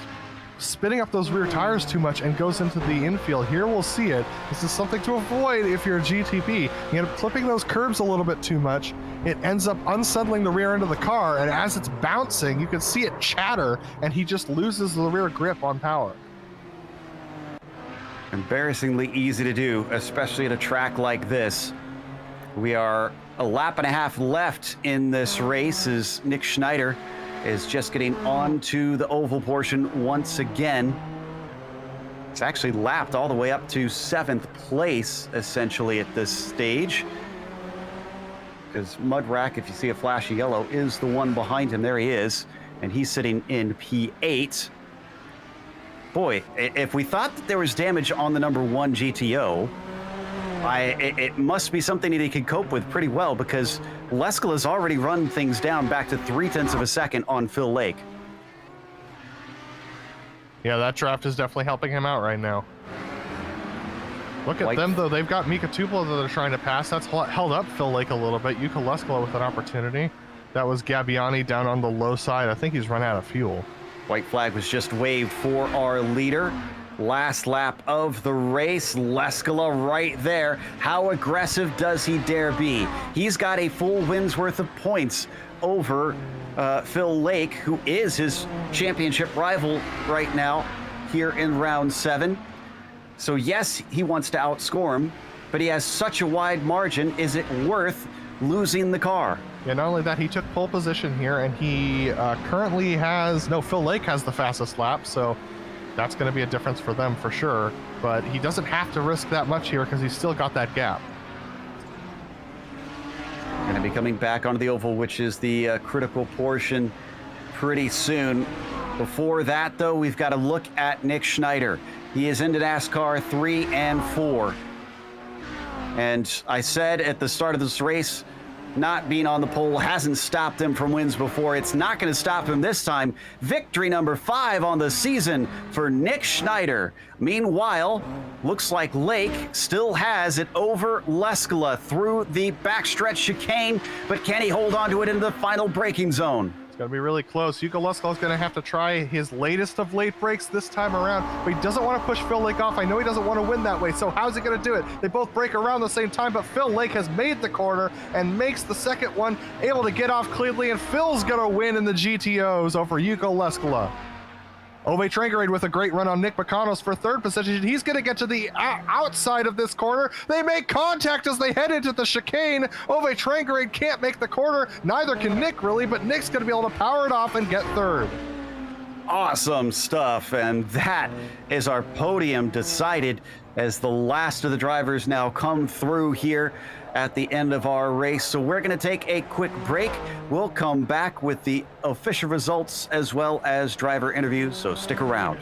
spinning up those rear tires too much and goes into the infield. Here we'll see it. This is something to avoid if you're a GTP. You end up clipping those curbs a little bit too much. It ends up unsettling the rear end of the car, and as it's bouncing, you can see it chatter, and he just loses the rear grip on power. Embarrassingly easy to do, especially at a track like this. We are a lap and a half left in this race as Nick Schneider is just getting onto the oval portion once again. It's actually lapped all the way up to 7th place, essentially, at this stage. Because Mudrack, if you see a flashy yellow, is the one behind him. There he is, and he's sitting in P8. Boy, if we thought that there was damage on the number 1 GTO, it must be something that he could cope with pretty well, because Leskala's already run things down back to 0.3 of a second on Phil Lake. Yeah, that draft is definitely helping him out right now. Look at them, though. They've got Mika Tupelo that they're trying to pass. That's held up Phil Lake a little bit. Yuka Leskala with an opportunity. That was Gabbiani down on the low side. I think he's run out of fuel. White flag was just waved for our leader. Last lap of the race, Leskala right there. How aggressive does he dare be? He's got a full win's worth of points over Phil Lake, who is his championship rival right now here in round 7. So yes, he wants to outscore him, but he has such a wide margin. Is it worth losing the car? Yeah, not only that, he took pole position here, and he currently has... No, Phil Lake has the fastest lap, so that's going to be a difference for them for sure. But he doesn't have to risk that much here because he's still got that gap. Going to be coming back onto the oval, which is the critical portion pretty soon. Before that, though, we've got to look at Nick Schneider. He is into NASCAR 3 and 4. And I said at the start of this race, not being on the pole hasn't stopped him from wins before. It's not going to stop him this time. Victory number 5 on the season for Nick Schneider. Meanwhile, looks like Lake still has it over Leskala through the backstretch chicane, but can he hold on to it into the final braking zone? Going to be really close. Yuka Leskala is going to have to try his latest of late breaks this time around, but he doesn't want to push Phil Lake off. I know he doesn't want to win that way, so how's he going to do it? They both break around the same time, but Phil Lake has made the corner and makes the second one, able to get off cleanly, and Phil's going to win in the GTOs over Yuka Leskala. Ove Trangerade with a great run on Nick McConnell's for 3rd position. He's going to get to the outside of this corner. They make contact as they head into the chicane. Ove Trangerade can't make the corner. Neither can Nick, really, but Nick's going to be able to power it off and get 3rd. Awesome stuff, and that is our podium decided as the last of the drivers now come through here at the end of our race. So we're going to take a quick break. We'll come back with the official results as well as driver interviews, so stick around.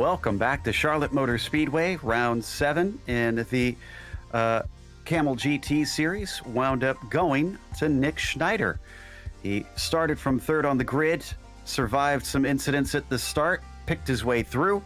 welcome back to Charlotte Motor Speedway. Round 7 in the Kamel GT series wound up going to Nick Schneider. He started from third on the grid, survived some incidents at the start, picked his way through,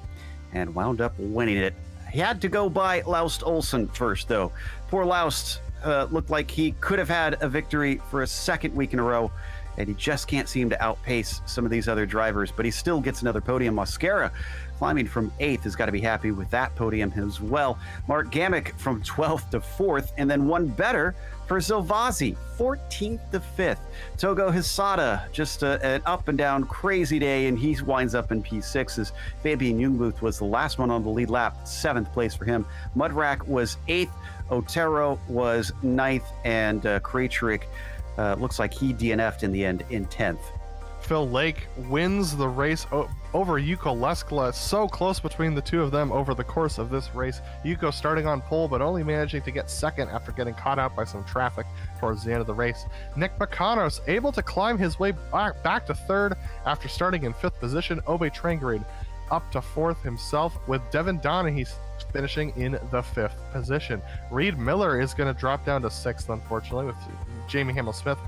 and wound up winning it. He had to go by Laust Olsen first, though. Poor Laust looked like he could have had a victory for a second week in a row, and he just can't seem to outpace some of these other drivers, but he still gets another podium. Mascara climbing from 8th has got to be happy with that podium as well. Mark Gamick from 12th to 4th, and then one better for Zilvazi, 14th to 5th. Togo Hisada, just an up and down crazy day, and he winds up in P6 as Fabian Jungmuth was the last one on the lead lap, 7th place for him. Mudrack was 8th, Otero was 9th, and Krejcik looks like he DNF'd in the end in 10th. Phil Lake wins the race over Yuko Leskla. So close between the two of them over the course of this race. Yuko starting on pole, but only managing to get second after getting caught out by some traffic towards the end of the race. Nick Pakanos able to climb his way back to third after starting in 5th position. Obe Trangarid up to 4th himself, with Devin Donaghy finishing in the 5th position. Reed Miller is going to drop down to 6th, unfortunately, with Jamie Hamill-Smith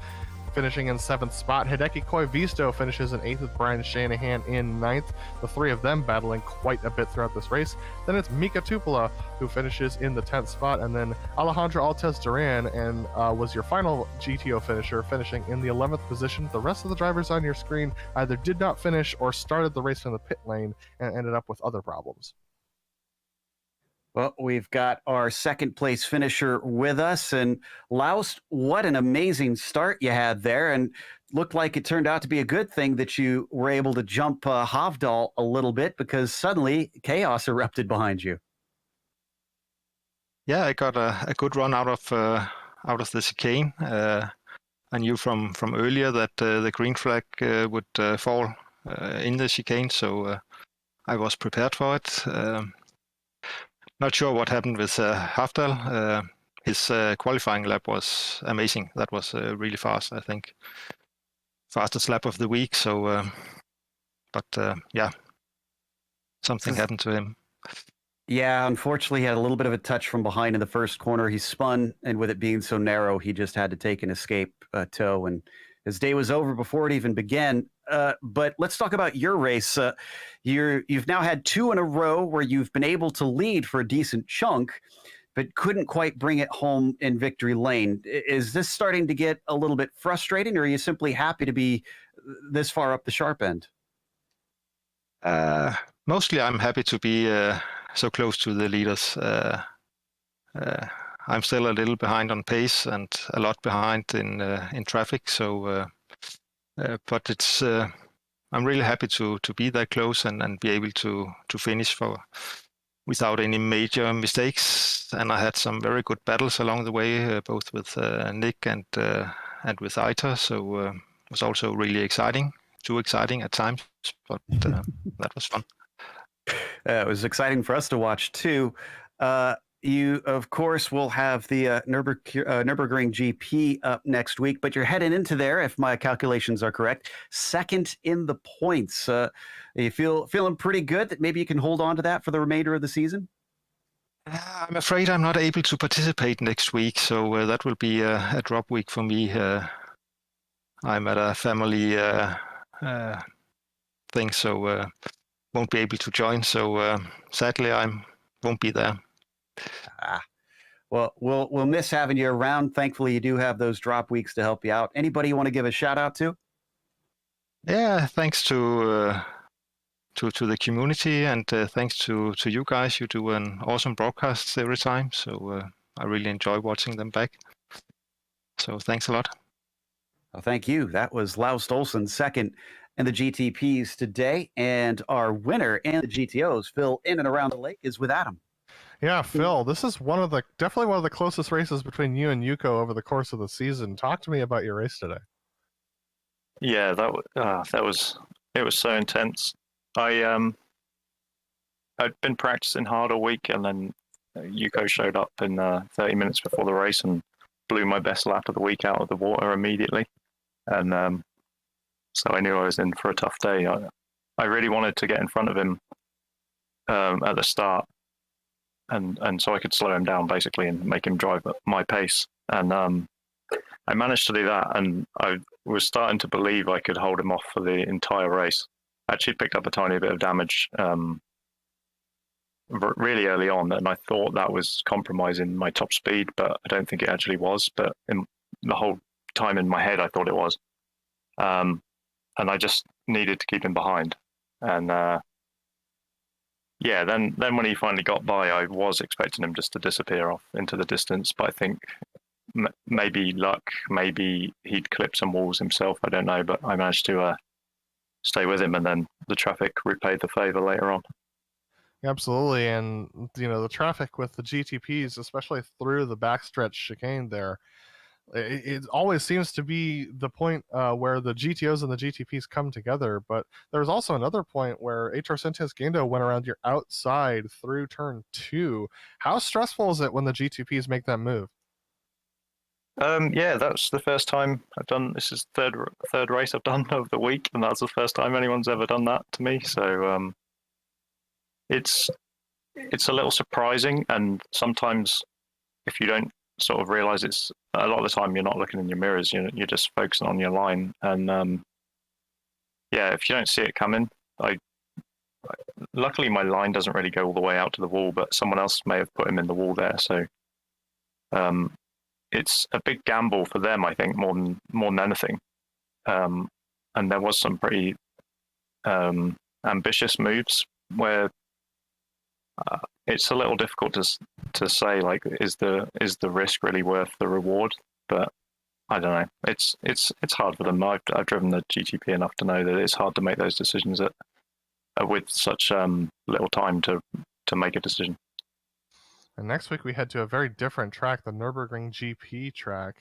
finishing in 7th spot. Hideki Koivisto finishes in 8th with Brian Shanahan in 9th. The three of them battling quite a bit throughout this race. Then it's Mika Tupola who finishes in the 10th spot, and then Alejandro Altez Duran and was your final GTO finisher, finishing in the 11th position. The rest of the drivers on your screen either did not finish or started the race from the pit lane and ended up with other problems. Well, we've got our second place finisher with us, and Laust, what an amazing start you had there, and looked like it turned out to be a good thing that you were able to jump Havdal a little bit, because suddenly chaos erupted behind you. Yeah, I got a good run out of the chicane. I knew from earlier that the green flag would fall in the chicane, so I was prepared for it. Not sure what happened with Havdal. His qualifying lap was amazing. That was really fast, I think. Fastest lap of the week. So, yeah, something happened to him. Yeah, unfortunately, he had a little bit of a touch from behind in the first corner. He spun, and with it being so narrow, he just had to take an escape tow, and his day was over before it even began. But let's talk about your race. You've now had 2 in a row where you've been able to lead for a decent chunk, but couldn't quite bring it home in victory lane. Is this starting to get a little bit frustrating, or are you simply happy to be this far up the sharp end? Mostly I'm happy to be so close to the leaders. I'm still a little behind on pace and a lot behind in traffic. So, but it's I'm really happy to be that close and be able to finish without any major mistakes. And I had some very good battles along the way, both with Nick and with Ita. So it was also really exciting, too exciting at times, but that was fun. It was exciting for us to watch too. You, of course, will have the Nürburgring GP up next week, but you're heading into there, if my calculations are correct, second in the points. You feeling pretty good that maybe you can hold on to that for the remainder of the season? I'm afraid I'm not able to participate next week, so that will be a drop week for me. I'm at a family thing, so won't be able to join. So sadly, I won't be there. Well, we'll miss having you around. Thankfully, you do have those drop weeks to help you out. Anybody you want to give a shout out to? Yeah, thanks to the community, and thanks to you guys. You do an awesome broadcast every time, so I really enjoy watching them back. So thanks a lot. Well, thank you. That was Laust Olsen, second in the GTPs today, and our winner in the GTOs, Phil, in and around the lake, is with Adam. Yeah, Phil, this is definitely one of the closest races between you and Yuko over the course of the season. Talk to me about your race today. Yeah, it was so intense. I'd been practicing hard all week, and then Yuko showed up in 30 minutes before the race and blew my best lap of the week out of the water immediately. And so I knew I was in for a tough day. I really wanted to get in front of him at the start, and so I could slow him down basically and make him drive at my pace. And I managed to do that, and I was starting to believe I could hold him off for the entire race. I actually picked up a tiny bit of damage really early on, and I thought that was compromising my top speed, but I don't think it actually was. But in the whole time in my head, I thought it was. And I just needed to keep him behind. And then when he finally got by, I was expecting him just to disappear off into the distance. But I think maybe luck, maybe he'd clipped some walls himself. I don't know, but I managed to stay with him, and then the traffic repaid the favor later on. Absolutely, and the traffic with the GTPs, especially through the backstretch chicane there, it always seems to be the point where the GTOs and the GTPs come together. But there's also another point where HR Sentes Gendo went around your outside through turn 2. How stressful is it when the GTPs make that move? That's the first time I've done. This is third race I've done of the week, and that's the first time anyone's ever done that to me. So it's a little surprising, and sometimes if you don't sort of realize, it's a lot of the time you're not looking in your mirrors, you're just focusing on your line. And if you don't see it coming, luckily my line doesn't really go all the way out to the wall, but someone else may have put him in the wall there. So it's a big gamble for them, I think, more than anything. And there was some pretty ambitious moves where it's a little difficult to say, like, is the risk really worth the reward? But I don't know. It's hard for them. I've driven the GTP enough to know that it's hard to make those decisions with such little time to make a decision. And next week we head to a very different track, the Nürburgring GP track.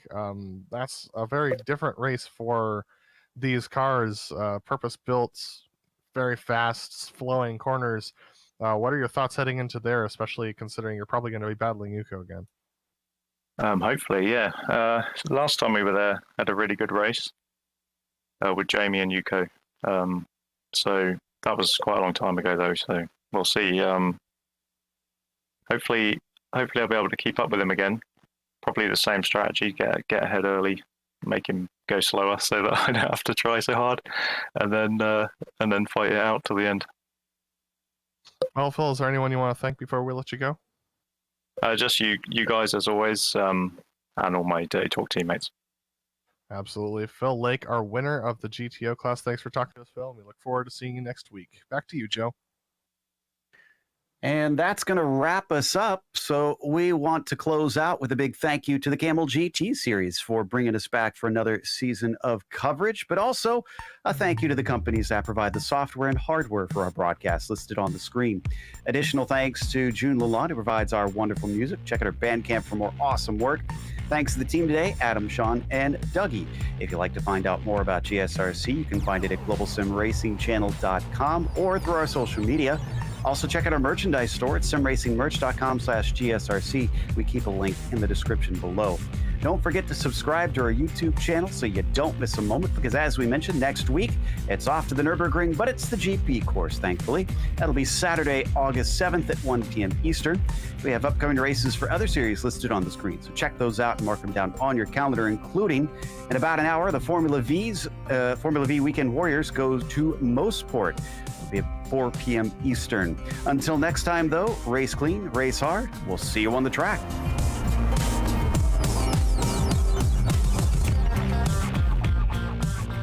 That's a very different race for these cars, purpose-built, very fast, flowing corners. What are your thoughts heading into there, especially considering you're probably going to be battling Yuko again? Hopefully, yeah. Last time we were there, had a really good race with Jamie and Yuko. So that was quite a long time ago, though. So we'll see. Hopefully I'll be able to keep up with him again. Probably the same strategy: get ahead early, make him go slower, so that I don't have to try so hard, and then fight it out till the end. Well, Phil, is there anyone you want to thank before we let you go? Just you guys, as always, and all my Dirty Talk teammates. Absolutely. Phil Lake, our winner of the GTO class. Thanks for talking to us, Phil. And we look forward to seeing you next week. Back to you, Joe. And that's going to wrap us up. So we want to close out with a big thank you to the Kamel GT series for bringing us back for another season of coverage, but also a thank you to the companies that provide the software and hardware for our broadcast listed on the screen. Additional thanks to June Lalonde, who provides our wonderful music. Check out her Bandcamp for more awesome work. Thanks to the team today, Adam, Sean, and Dougie. If you'd like to find out more about GSRC, you can find it at globalsimracingchannel.com or through our social media. Also, check out our merchandise store at simracingmerch.com/GSRC. We keep a link in the description below. Don't forget to subscribe to our YouTube channel so you don't miss a moment, because as we mentioned, next week, it's off to the Nürburgring, but it's the GP course, thankfully. That'll be Saturday, August 7th at 1 p.m. Eastern. We have upcoming races for other series listed on the screen, so check those out and mark them down on your calendar, including in about an hour, the Formula V Weekend Warriors go to Mosport. It'll be at 4 p.m. Eastern. Until next time, though, race clean, race hard. We'll see you on the track.